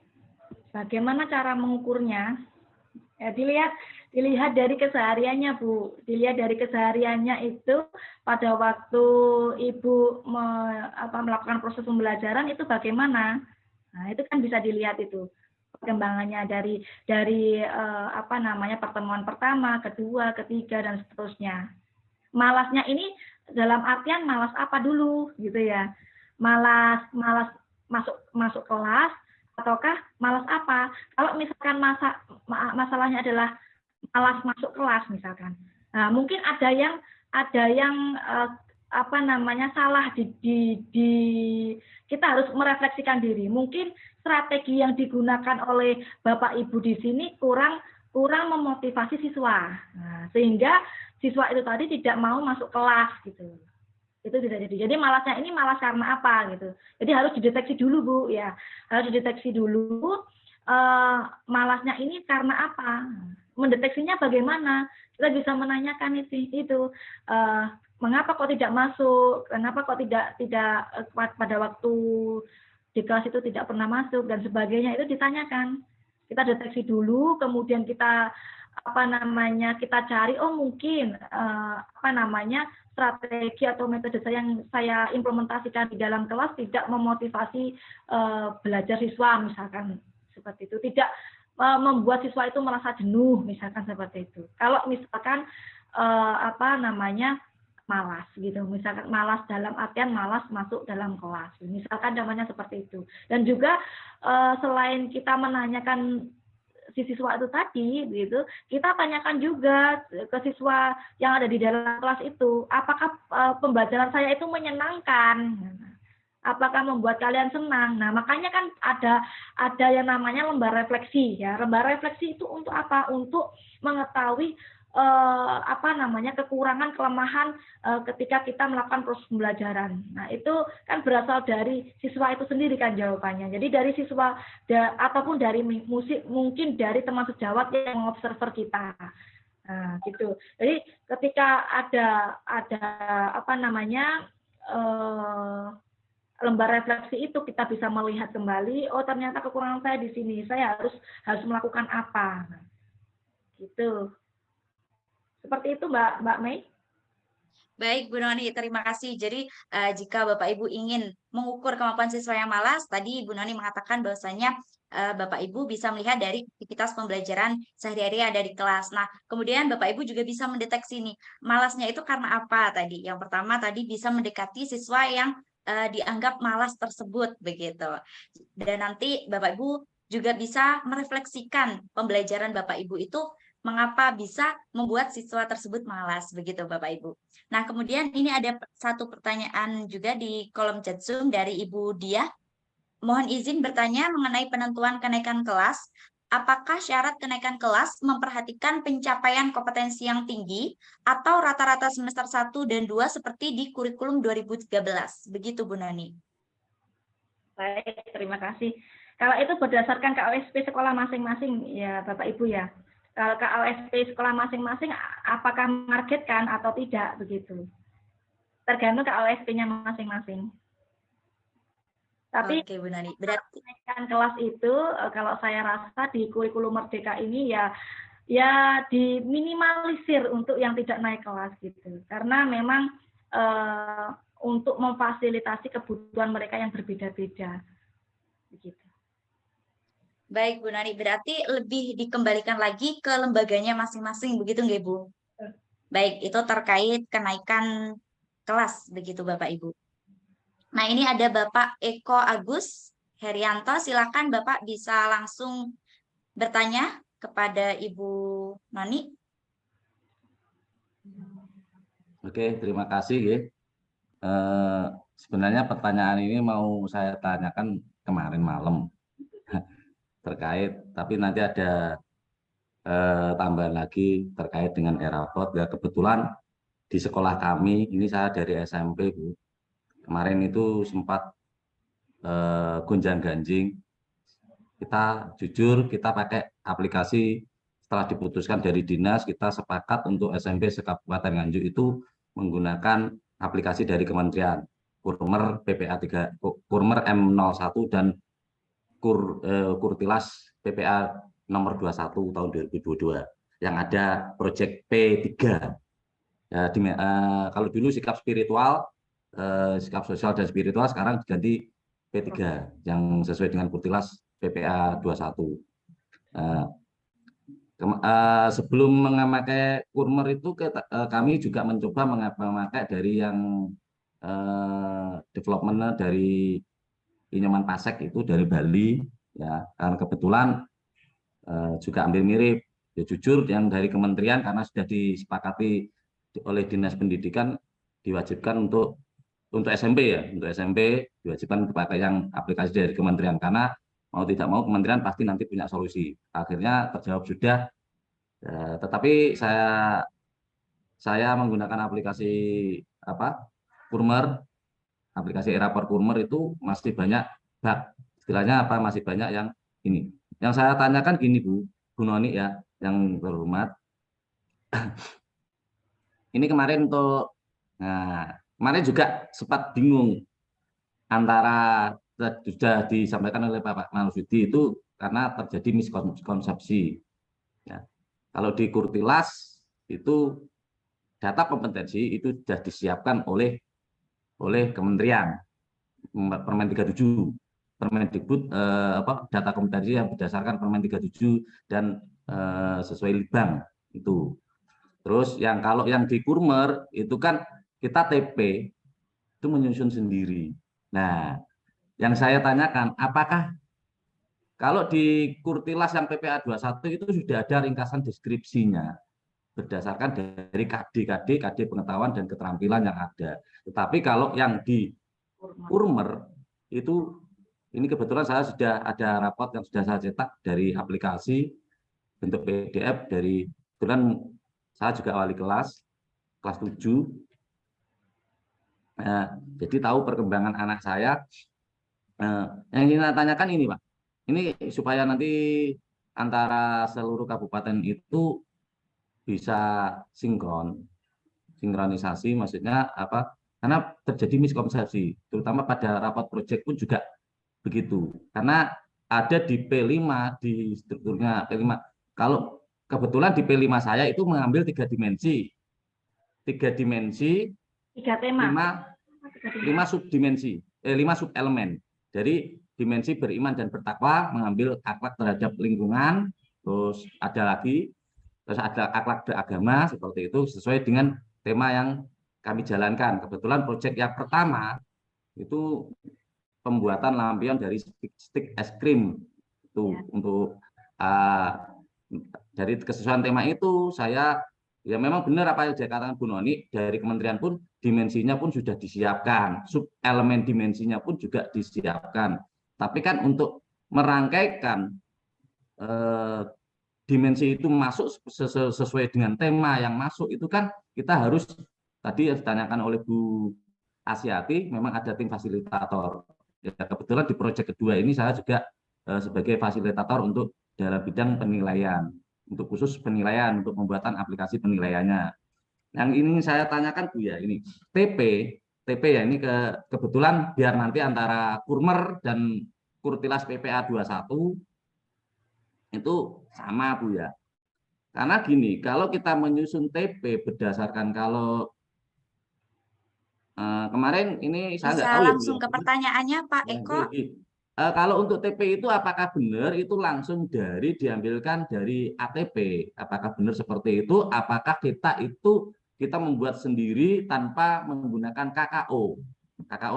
Bagaimana cara mengukurnya? Dilihat dari kesehariannya, Bu. Dilihat dari kesehariannya itu pada waktu Ibu melakukan proses pembelajaran itu bagaimana? Nah, itu kan bisa dilihat itu perkembangannya dari pertemuan pertama, kedua, ketiga dan seterusnya. Malasnya ini dalam artian malas apa dulu gitu ya. Malas masuk kelas ataukah malas apa? Kalau misalkan masalahnya adalah malas masuk kelas misalkan. Nah, mungkin ada yang salah kita harus merefleksikan diri. Mungkin strategi yang digunakan oleh Bapak Ibu di sini kurang memotivasi siswa. Nah, sehingga siswa itu tadi tidak mau masuk kelas gitu. Itu tidak jadi. Jadi malasnya ini malas karena apa gitu. Jadi harus dideteksi dulu Bu ya. Harus dideteksi dulu malasnya ini karena apa. Mendeteksinya bagaimana? Kita bisa menanyakan itu mengapa kok tidak masuk? Kenapa kok tidak pada waktu di kelas itu tidak pernah masuk dan sebagainya, itu ditanyakan. Kita deteksi dulu, kemudian kita kita cari mungkin strategi atau metode yang saya implementasikan di dalam kelas tidak memotivasi belajar siswa misalkan seperti itu, tidak membuat siswa itu merasa jenuh misalkan seperti itu. Kalau misalkan malas gitu, misalkan malas dalam artian malas masuk dalam kelas, misalkan namanya seperti itu. Dan juga selain kita menanyakan si siswa itu tadi gitu, kita tanyakan juga ke siswa yang ada di dalam kelas itu, apakah pembelajaran saya itu menyenangkan, apakah membuat kalian senang. Nah, makanya kan ada yang namanya lembar refleksi ya. Lembar refleksi itu untuk apa? Untuk mengetahui kekurangan kelemahan ketika kita melakukan proses pembelajaran. Nah, itu kan berasal dari siswa itu sendiri kan jawabannya. Jadi dari siswa ataupun dari mungkin dari teman sejawat yang mengobserver kita. Nah, gitu. Jadi ketika ada lembar refleksi itu, kita bisa melihat kembali, oh ternyata kekurangan saya di sini, saya harus melakukan apa. Nah, gitu. Seperti itu Mbak Mei. Baik, Bu Noni, terima kasih. Jadi jika Bapak Ibu ingin mengukur kemampuan siswa yang malas, tadi Bu Noni mengatakan bahwasanya Bapak Ibu bisa melihat dari aktivitas pembelajaran sehari-hari ada di kelas. Nah, kemudian Bapak Ibu juga bisa mendeteksi nih, malasnya itu karena apa tadi? Yang pertama tadi bisa mendekati siswa yang dianggap malas tersebut, begitu. Dan nanti Bapak Ibu juga bisa merefleksikan pembelajaran Bapak Ibu itu mengapa bisa membuat siswa tersebut malas, begitu Bapak Ibu. Nah, kemudian ini ada satu pertanyaan juga di kolom chat Zoom dari Ibu Diah. Mohon izin bertanya mengenai penentuan kenaikan kelas. apakah syarat kenaikan kelas memperhatikan pencapaian kompetensi yang tinggi atau rata-rata semester 1 dan 2 seperti di kurikulum 2013? Begitu Bu Nani. Baik, terima kasih. Kalau itu berdasarkan KOSP sekolah masing-masing ya Bapak Ibu ya. Kalau KOSP sekolah masing-masing apakah menargetkan atau tidak begitu. Tergantung KOSP-nya masing-masing. Tapi Oke Bu Nani, berarti kenaikan kelas itu kalau saya rasa di kurikulum Merdeka ini ya diminimalisir untuk yang tidak naik kelas gitu. Karena memang untuk memfasilitasi kebutuhan mereka yang berbeda-beda. Begitu. baik Bu Nani, berarti lebih dikembalikan lagi ke lembaganya masing-masing begitu nggak Bu? Baik, itu terkait kenaikan kelas begitu Bapak Ibu. Nah, ini ada Bapak Eko Agus Herianto, silakan Bapak bisa langsung bertanya kepada Ibu Nani. Oke, terima kasih ya. Sebenarnya pertanyaan ini mau saya tanyakan kemarin malam terkait, tapi nanti ada tambahan lagi terkait dengan e-raport. Ya, kebetulan di sekolah kami, ini saya dari SMP Bu, kemarin itu sempat gonjang-ganjing. Kita jujur, kita pakai aplikasi setelah diputuskan dari dinas, kita sepakat untuk SMP se-Kabupaten Nganjuk itu menggunakan aplikasi dari kementerian, Kurmer PPA 3, Kurmer M01 dan Kurtilas PPA nomor 21 tahun 2022 yang ada proyek P3. Ya, kalau dulu sikap spiritual, sikap sosial dan spiritual, sekarang diganti P3 yang sesuai dengan Kurtilas PPA 21. Sebelum memakai Kurmer itu kami juga mencoba memakai dari yang development dari Pinjaman Pasek itu dari Bali ya, karena kebetulan juga hampir mirip. Ya, jujur yang dari kementerian karena sudah disepakati oleh Dinas Pendidikan diwajibkan untuk SMP ya, untuk SMP diwajibkan pakai yang aplikasi dari kementerian karena mau tidak mau kementerian pasti nanti punya solusi. Akhirnya terjawab sudah. Tetapi saya menggunakan aplikasi Kurmer, aplikasi e-raport Kurmer itu masih banyak bug. Istilahnya apa? Masih banyak yang ini. Yang saya tanyakan gini Bu Noni ya, yang terhormat. Ini kemarin kemarin juga sempat bingung antara sudah disampaikan oleh Bapak Marsudi itu karena terjadi miskonsepsi. Ya. Kalau di Kurtilas itu data kompetensi itu sudah disiapkan oleh kementerian, Permen 37, Permendikbud data kompetensi yang berdasarkan Permen 37 dan sesuai Libang itu. Terus kalau yang di Kurmer itu kan kita TP itu menyusun sendiri. Nah, yang saya tanyakan, apakah kalau di Kurtilas yang PPA 21 itu sudah ada ringkasan deskripsinya berdasarkan dari KD pengetahuan dan keterampilan yang ada. Tetapi kalau yang di Kurmer itu, ini kebetulan saya sudah ada raport yang sudah saya cetak dari aplikasi bentuk PDF dari, kebetulan saya juga wali kelas 7. Jadi tahu perkembangan anak saya. Yang ingin saya tanyakan ini Pak, ini supaya nanti antara seluruh kabupaten itu bisa sinkronisasi, maksudnya apa? Karena terjadi miskonsepsi, terutama pada rapat proyek pun juga begitu. Karena ada di P5, di strukturnya P5. Kalau kebetulan di P5 saya itu mengambil 3 dimensi. 3 dimensi, 3 tema. 5 subdimensi, 5 subelemen. Jadi dimensi beriman dan bertakwa, mengambil akhlak terhadap lingkungan, terus ada akhlak beragama, seperti itu sesuai dengan tema yang kami jalankan. Kebetulan proyek yang pertama itu pembuatan lampion dari stik es krim itu ya. Untuk dari kesesuaian tema itu saya ya memang benar apa yang dikatakan Bu Noni, dari kementerian pun dimensinya pun sudah disiapkan, sub elemen dimensinya pun juga disiapkan. Tapi kan untuk merangkaikan dimensi itu masuk sesuai dengan tema yang masuk, itu kan kita harus, tadi yang ditanyakan oleh Bu Asyati, memang ada tim fasilitator. Ya, kebetulan di proyek kedua ini saya juga sebagai fasilitator untuk dalam bidang penilaian, untuk khusus penilaian, untuk pembuatan aplikasi penilaiannya. Yang ini saya tanyakan Bu ya, ini TP ya, ini kebetulan biar nanti antara Kurmer dan Kurtilas PPA 21 itu sama Bu ya. Karena gini, kalau kita menyusun TP berdasarkan, kalau kemarin ini saya nggak Bisa tahu ya Bu langsung ya. ke pertanyaannya Pak Ya, Eko. kalau untuk TP itu apakah benar itu langsung diambilkan dari ATP? Apakah benar seperti itu? Apakah kita membuat sendiri tanpa menggunakan KKO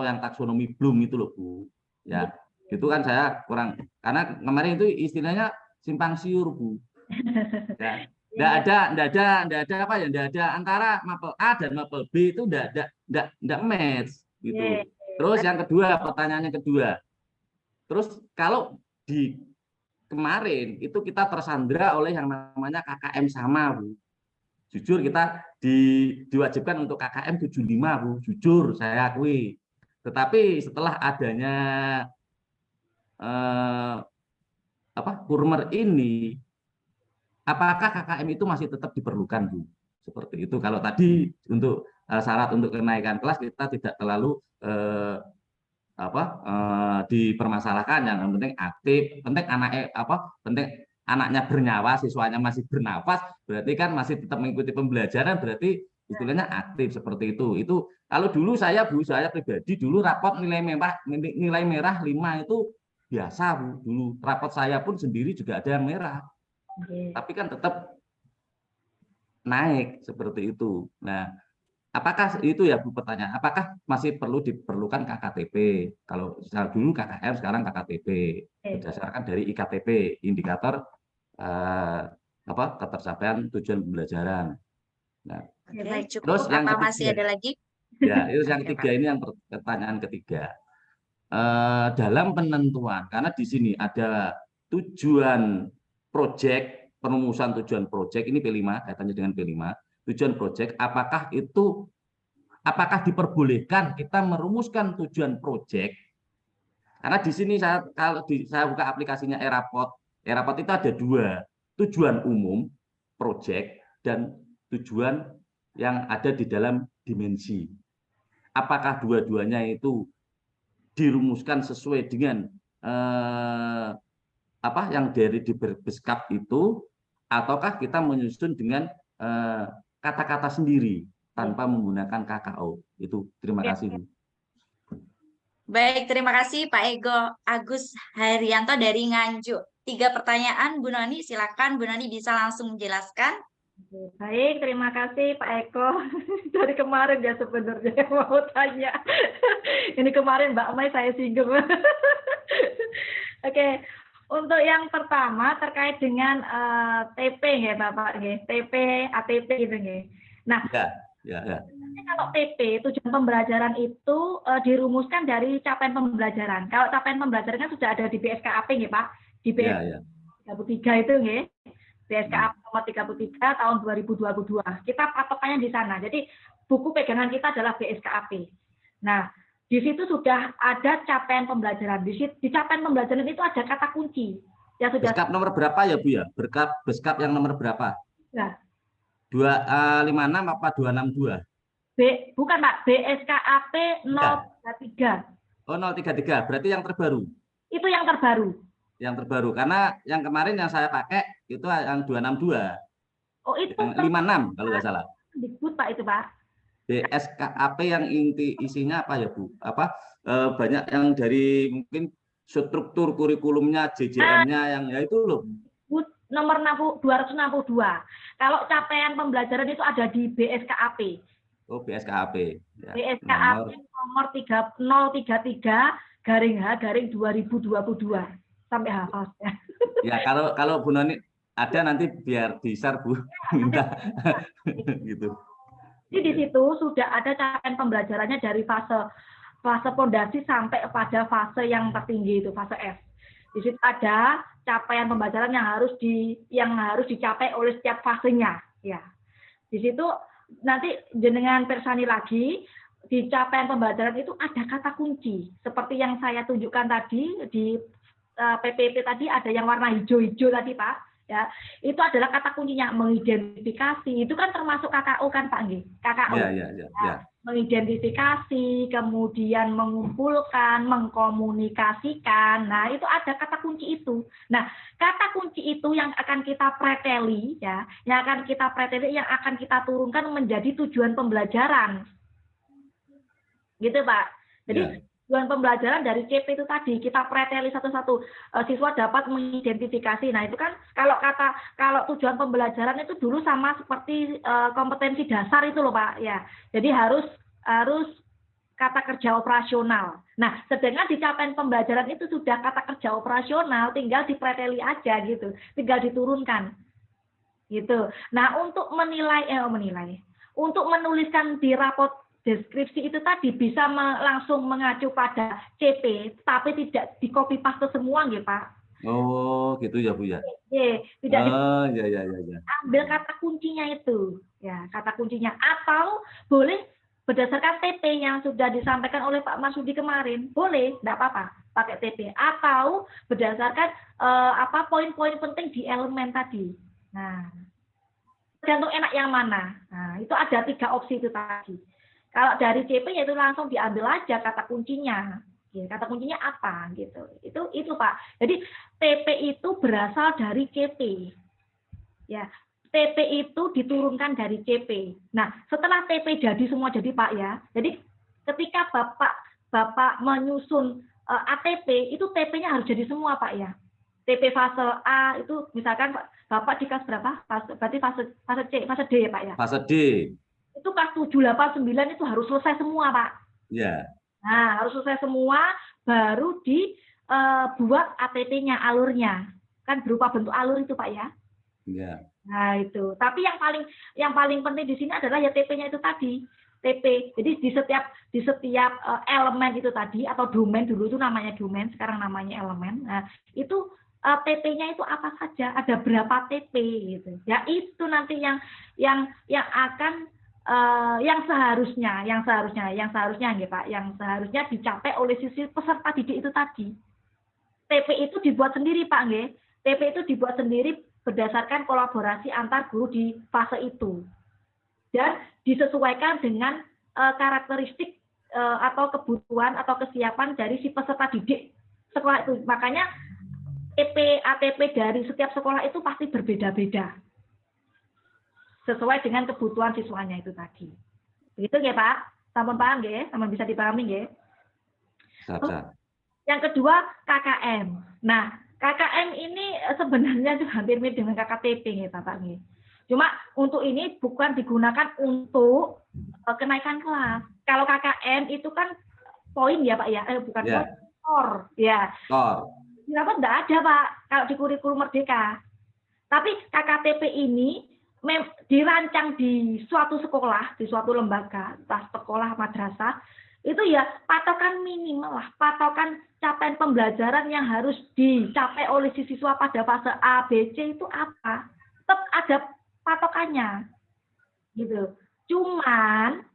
yang taksonomi Bloom itu loh Bu. Ya, itu kan saya kurang, karena kemarin itu istilahnya simpang siur Bu. Ya. Nggak ada apa ya, nggak ada antara mapel A dan mapel B itu nggak match gitu. Terus yang kedua, pertanyaannya kedua. Terus kalau di kemarin itu kita tersandra oleh yang namanya KKM sama Bu. Jujur kita diwajibkan untuk KKM 75 Bu, jujur saya akui. Tetapi setelah adanya Kurmer ini, apakah KKM itu masih tetap diperlukan Bu? Seperti itu. Kalau tadi untuk syarat untuk kenaikan kelas kita tidak terlalu dipermasalahkan, yang penting aktif, penting anaknya bernyawa, siswanya masih bernafas, berarti kan masih tetap mengikuti pembelajaran, berarti istilahnya aktif seperti itu. Itu kalau dulu saya pribadi dulu rapot nilai merah 5 itu biasa Bu. Dulu rapot saya pun sendiri juga ada yang merah. Tapi kan tetap naik seperti itu. Nah, apakah itu ya Bu pertanyaan? Apakah masih diperlukan KKTP? Kalau dulu KKM, sekarang KKTP berdasarkan dari IKTP, indikator ketercapaian tujuan pembelajaran. Nah, Baik, cukup. terus yang Apa ketiga, masih ada lagi? Ya, itu yang ketiga ini yang pertanyaan ketiga. Dalam penentuan, karena di sini ada tujuan proyek, perumusan tujuan proyek, ini P5, kaitannya dengan P5. Tujuan proyek, apakah diperbolehkan kita merumuskan tujuan proyek? Karena di sini saya buka aplikasinya Erapot itu ada 2, tujuan umum proyek dan tujuan yang ada di dalam dimensi. Apakah dua-duanya itu dirumuskan sesuai dengan yang dari di Beskap itu, ataukah kita menyusun dengan kata-kata sendiri tanpa menggunakan KKO? Itu terima kasih Bu. Baik, terima kasih Pak Ego Agus Haryanto dari Nganjuk. 3 pertanyaan Bu Noni, silakan Bu Noni bisa langsung menjelaskan. Baik, terima kasih Pak Eko. Dari kemarin ya sebenarnya mau tanya. Ini kemarin Mbak Mai saya singgung. Oke, untuk yang pertama terkait dengan TP ya Bapak, TP, ATP gitu ya. Nah, ya. Kalau TP, tujuan pembelajaran itu dirumuskan dari capaian pembelajaran. Kalau capaian pembelajaran kan sudah ada di BSKAP ya Pak, di BSKAP 33 itu ya. BSKAP nomor 33 tahun 2022. Kita patokannya di sana. Jadi buku pegangan kita adalah BSKAP. Nah, di situ sudah ada capaian pembelajaran. Di capaian pembelajaran itu ada kata kunci. Ya sudah. Beskap nomor berapa ya Bu ya? Beskap yang nomor berapa? Ya. 256 apa 262? Bukan Pak, BSKAP 033. Oh 033, berarti yang terbaru. Itu yang terbaru. Yang terbaru, karena yang kemarin yang saya pakai itu yang 262. Oh itu yang 56 kalau nggak salah. Disebut Pak itu Pak. BSKAP yang isinya apa ya Bu? Banyak yang dari mungkin struktur kurikulumnya, JJM-nya yang ya itu loh. Nomor 262. Kalau capaian pembelajaran itu ada di BSKAP. Oh BSKAP. Ya. BSKAP nomor 3033/H/2022 sampai hafal. Ya kalau Bu Noni ada nanti biar di-share Bu. Minta gitu. Jadi di situ sudah ada capaian pembelajarannya dari fase fondasi sampai pada fase yang tertinggi itu fase F. Di situ ada capaian pembelajaran yang harus dicapai oleh setiap fasenya. Ya, di situ nanti jenengan persani lagi di capaian pembelajaran itu ada kata kunci seperti yang saya tunjukkan tadi di PPT tadi, ada yang warna hijau-hijau tadi Pak. Ya, itu adalah kata kuncinya mengidentifikasi. Itu kan termasuk KKO kan Pak nggih? KKO. Ya. Mengidentifikasi, kemudian mengumpulkan, mengkomunikasikan. Nah, itu ada kata kunci itu. Nah, kata kunci itu yang akan kita preteli ya, yang akan kita turunkan menjadi tujuan pembelajaran. Gitu, Pak. Jadi tujuan pembelajaran dari CP itu tadi kita preteli satu-satu, siswa dapat mengidentifikasi. Nah itu kan kalau tujuan pembelajaran itu dulu sama seperti kompetensi dasar itu loh Pak ya. Jadi harus kata kerja operasional. Nah sedangkan di capaian pembelajaran itu sudah kata kerja operasional, tinggal dipreteli aja gitu, tinggal diturunkan gitu. Nah untuk untuk menuliskan di raport deskripsi itu tadi bisa langsung mengacu pada CP, tapi tidak di copy paste semua, nggih Pak. Oh, gitu ya Bu ya. Tidak ya. Ambil kata kuncinya itu, ya kata kuncinya. Atau boleh berdasarkan TP yang sudah disampaikan oleh Pak Masudi kemarin, boleh, tidak apa-apa, pakai TP. Atau berdasarkan poin-poin penting di elemen tadi. Nah, tergantung enak yang mana. Nah, itu ada 3 opsi itu tadi. Kalau dari CP yaitu langsung diambil aja kata kuncinya. Ya, kata kuncinya apa gitu. Itu Pak. Jadi TP itu berasal dari CP. Ya, TP itu diturunkan dari CP. Nah, setelah TP jadi semua jadi Pak ya. Jadi ketika Bapak menyusun ATP itu TP-nya harus jadi semua Pak ya. TP fase A itu misalkan Bapak di kelas berapa? Berarti fase C, fase D ya Pak ya. Fase D. Itu kelas 7, 8, 9 itu harus selesai semua, Pak. Ya. Nah, harus selesai semua, baru dibuat ATP-nya, alurnya. Kan berupa bentuk alur itu, Pak, ya. Ya. Nah, itu. Tapi yang paling penting di sini adalah ya TP-nya itu tadi. TP. Jadi di setiap elemen itu tadi, atau domain, dulu itu namanya domain, sekarang namanya elemen. Nah, itu TP-nya itu apa saja, ada berapa TP gitu. Ya itu nanti yang akan yang seharusnya nggih Pak, yang seharusnya dicapai oleh sisi peserta didik itu tadi. TP itu dibuat sendiri Pak nggih. TP itu dibuat sendiri berdasarkan kolaborasi antar guru di fase itu. Dan disesuaikan dengan karakteristik atau kebutuhan atau kesiapan dari si peserta didik sekolah itu. Makanya ATP dari setiap sekolah itu pasti berbeda-beda. Sesuai dengan kebutuhan siswanya itu tadi. Begitu nggih Pak? Sampun paham nggih? Sampun bisa dipahami nggih? Yang kedua KKM. Nah, KKM ini sebenarnya juga hampir mirip dengan KKTP nggih Bapak nggih. Cuma untuk ini bukan digunakan untuk kenaikan kelas. Kalau KKM itu kan poin ya Pak ya, bukan poin, skor ya. Kenapa enggak ada Pak kalau di kurikulum Merdeka? Tapi KKTP ini dirancang di suatu sekolah, di suatu lembaga, entah sekolah, madrasah, itu ya patokan minimal lah, patokan capaian pembelajaran yang harus dicapai oleh si siswa pada fase A, B, C itu apa? Tetap ada patokannya, gitu. Cuman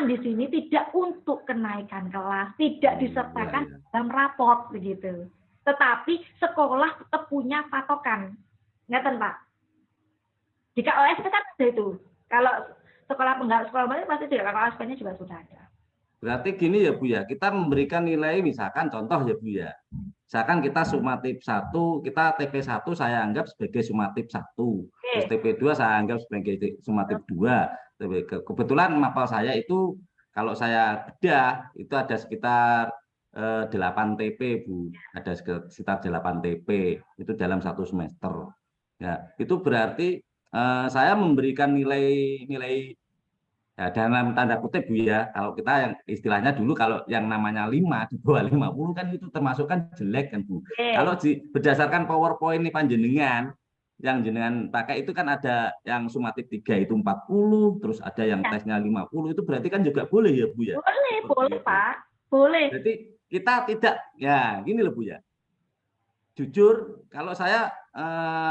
di sini tidak untuk kenaikan kelas, tidak disertakan dalam raport begitu. Tetapi sekolah tetap punya patokan, ngeten Pak. Di KOSP kan ada itu. Kalau sekolah lain pasti tidak, KOSP-nya juga sudah ada. Berarti gini ya Bu ya, kita memberikan nilai misalkan contoh ya Bu ya. Misalkan kita sumatif 1, kita TP1 saya anggap sebagai sumatif 1. Terus TP2 saya anggap sebagai sumatif 2. Kebetulan mapel saya itu kalau saya bedah itu ada sekitar 8 TP Bu. Ada sekitar 8 TP itu dalam 1 semester. Ya, itu berarti saya memberikan nilai ya, dalam tanda kutip Bu ya, kalau kita yang istilahnya dulu kalau yang namanya 5 di bawah 50 kan itu termasuk kan jelek kan Bu. Kalau berdasarkan PowerPoint ini panjenengan yang jenengan pakai itu kan ada yang sumatif 3 itu 40, terus ada yang tesnya 50, itu berarti kan juga boleh ya Bu ya? Boleh Pak, boleh. Berarti kita tidak, ya gini loh Bu ya. jujur kalau saya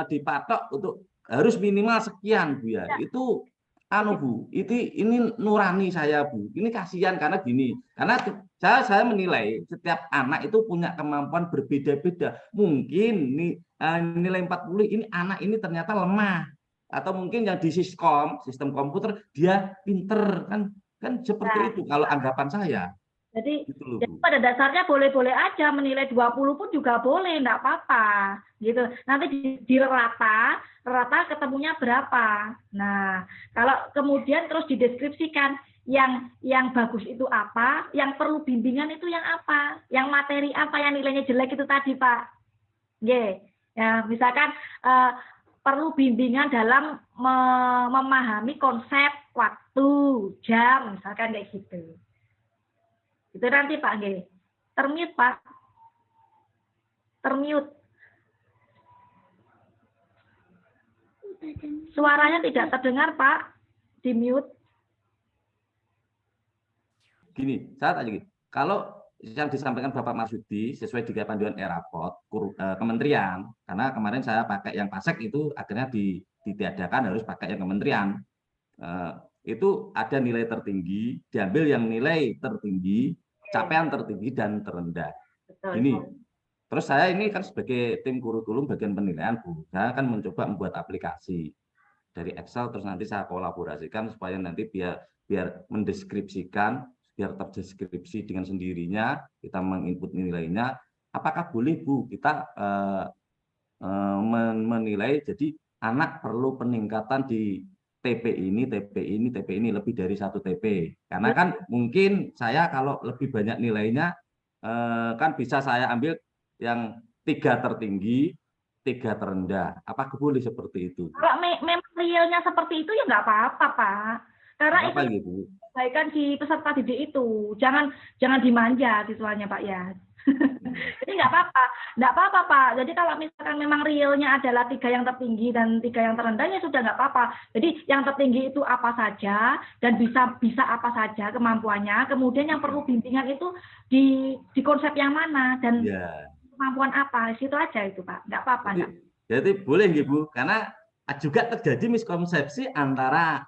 dipatok untuk harus minimal sekian Bu ya. Itu Bu, ini nurani saya Bu. Ini kasihan karena gini, karena saya menilai setiap anak itu punya kemampuan berbeda-beda. Mungkin nilai 40 ini anak ini ternyata lemah, atau mungkin yang di sistem komputer dia pinter kan seperti itu kalau anggapan saya. Jadi, gitu loh, jadi pada dasarnya boleh-boleh aja menilai 20 pun juga boleh, enggak apa-apa gitu. Nanti di rata ketemunya berapa. Nah, kalau kemudian terus dideskripsikan yang bagus itu apa, yang perlu bimbingan itu yang apa, yang materi apa, yang nilainya jelek itu tadi, Pak. Nggih. Ya, misalkan perlu bimbingan dalam memahami konsep waktu, jam, misalkan kayak gitu. Itu nanti Pak G. Termute Pak. Termute. Suaranya tidak terdengar Pak. Di mute. Gini, saya tanya gini. Kalau yang disampaikan Bapak Marsudi sesuai dengan panduan Erapot kementerian, karena kemarin saya pakai yang Pasek itu akhirnya ditiadakan harus pakai yang kementerian. Itu ada nilai tertinggi, diambil yang nilai tertinggi, capaian tertinggi dan terendah. Ini. Terus saya ini kan sebagai tim kurikulum bagian penilaian Bu, saya akan mencoba membuat aplikasi dari Excel, terus nanti saya kolaborasikan supaya nanti biar mendeskripsikan, biar terdeskripsi dengan sendirinya, kita menginput nilainya. Apakah boleh Bu kita menilai jadi anak perlu peningkatan di TP ini lebih dari 1 TP. Karena kan mungkin saya kalau lebih banyak nilainya kan bisa saya ambil yang 3 tertinggi, 3 terendah. Apakah boleh seperti itu? Kalau memang realnya seperti itu ya nggak apa-apa, Pak. Karena apa itu gitu? kebaikan si peserta didik itu. Jangan dimanja siswanya, Pak ya. Jadi nggak apa-apa Pak. Jadi kalau misalkan memang realnya adalah 3 yang tertinggi dan 3 yang terendah ya sudah nggak apa-apa. Jadi yang tertinggi itu apa saja dan bisa apa saja kemampuannya. Kemudian yang perlu bimbingan itu di konsep yang mana dan kemampuan apa, situ aja itu Pak. Nggak apa-apa. Jadi boleh Bu, karena juga terjadi miskonsepsi antara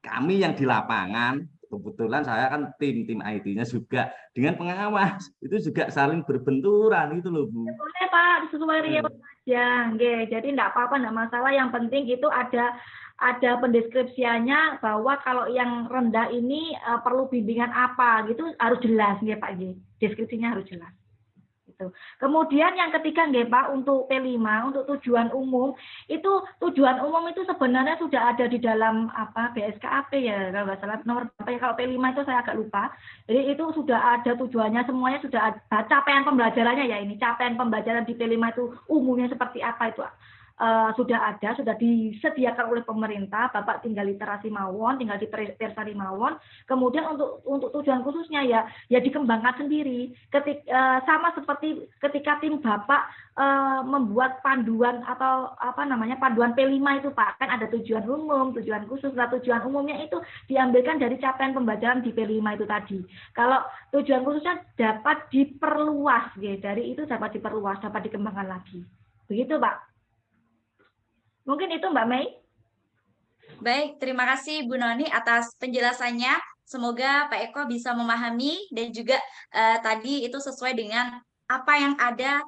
kami yang di lapangan. Kebetulan saya kan tim IT-nya juga dengan pengawas itu juga saling berbenturan itu loh Bu. Boleh Pak, sesuai real aja. Jadi enggak apa-apa, enggak masalah. Yang penting itu ada pendeskripsiannya bahwa kalau yang rendah ini perlu bimbingan apa gitu harus jelas nggih Pak nggih. Deskripsinya harus jelas. Gitu. Kemudian yang ketiga nggih Pak, untuk P5 untuk tujuan umum itu sebenarnya sudah ada di dalam BSKAP ya kalau nggak salah nomor berapa ya, kalau P5 itu saya agak lupa. Jadi itu sudah ada tujuannya, semuanya sudah ada, capaian pembelajarannya ya, ini capaian pembelajaran di P5 itu umumnya seperti apa itu sudah disediakan oleh pemerintah. Bapak tinggal literasi mawon, tinggal dipersari mawon. Kemudian untuk tujuan khususnya ya dikembangkan sendiri. Sama seperti ketika tim Bapak membuat panduan atau panduan P5 itu Pak, kan ada tujuan umum, tujuan khusus. Nah, tujuan umumnya itu diambilkan dari capaian pembelajaran di P5 itu tadi. Kalau tujuan khususnya dapat diperluas, dari itu dapat diperluas, dapat dikembangkan lagi. Begitu Pak. Mungkin itu Mbak Mei. Baik, terima kasih Bu Noni atas penjelasannya. Semoga Pak Eko bisa memahami dan juga tadi itu sesuai dengan apa yang ada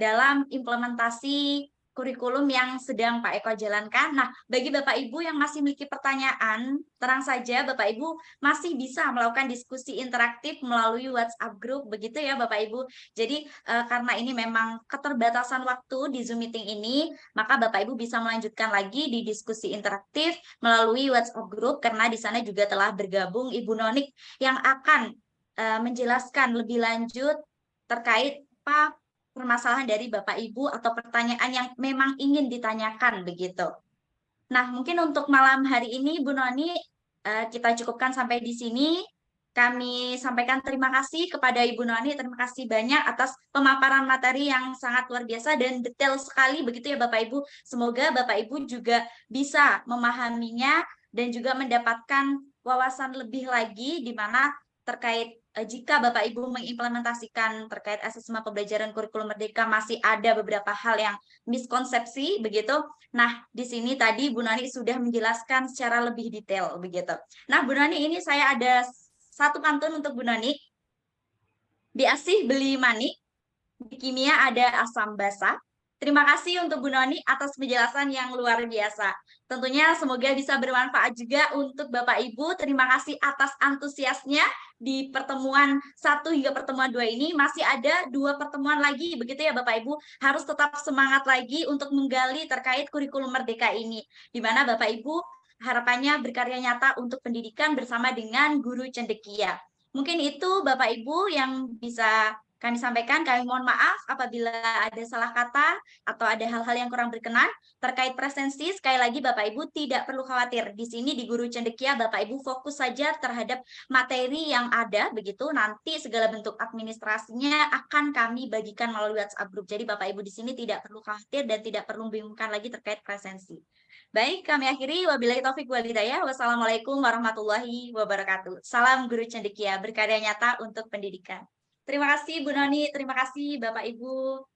dalam implementasi kurikulum yang sedang Pak Eko jalankan. Nah, bagi Bapak Ibu yang masih memiliki pertanyaan, terang saja Bapak Ibu masih bisa melakukan diskusi interaktif melalui WhatsApp group, begitu ya Bapak Ibu. Jadi karena ini memang keterbatasan waktu di Zoom meeting ini, maka Bapak Ibu bisa melanjutkan lagi di diskusi interaktif melalui WhatsApp group, karena di sana juga telah bergabung Ibu Nonik yang akan menjelaskan lebih lanjut terkait permasalahan dari Bapak Ibu atau pertanyaan yang memang ingin ditanyakan begitu. Nah, mungkin untuk malam hari ini Bu Noni kita cukupkan sampai di sini. Kami sampaikan terima kasih kepada Ibu Noni, terima kasih banyak atas pemaparan materi yang sangat luar biasa dan detail sekali begitu ya Bapak Ibu. Semoga Bapak Ibu juga bisa memahaminya dan juga mendapatkan wawasan lebih lagi di mana terkait jika Bapak Ibu mengimplementasikan terkait asesmen pembelajaran kurikulum merdeka masih ada beberapa hal yang miskonsepsi begitu. Nah, di sini tadi Bu Nani sudah menjelaskan secara lebih detail begitu. Nah, Bu Nani, ini saya ada satu pantun untuk Bu Nani. Di Asih beli manik, di kimia ada asam basa. Terima kasih untuk Bu Noni atas penjelasan yang luar biasa. Tentunya semoga bisa bermanfaat juga untuk Bapak Ibu. Terima kasih atas antusiasnya di pertemuan 1 hingga pertemuan 2 ini. Masih ada 2 pertemuan lagi, begitu ya Bapak Ibu. Harus tetap semangat lagi untuk menggali terkait kurikulum merdeka ini. Di mana Bapak Ibu harapannya berkarya nyata untuk pendidikan bersama dengan guru cendekia. Mungkin itu Bapak Ibu yang bisa kami sampaikan. Kami mohon maaf apabila ada salah kata atau ada hal-hal yang kurang berkenan terkait presensi. Sekali lagi Bapak Ibu tidak perlu khawatir. Di sini di Guru Cendekia Bapak Ibu fokus saja terhadap materi yang ada begitu. Nanti segala bentuk administrasinya akan kami bagikan melalui WhatsApp group. Jadi Bapak Ibu di sini tidak perlu khawatir dan tidak perlu membingungkan lagi terkait presensi. Baik, kami akhiri. Wabillahi taufik wal hidayah. Wassalamualaikum warahmatullahi wabarakatuh. Salam Guru Cendekia, berkarya nyata untuk pendidikan. Terima kasih Bu Noni, terima kasih Bapak Ibu.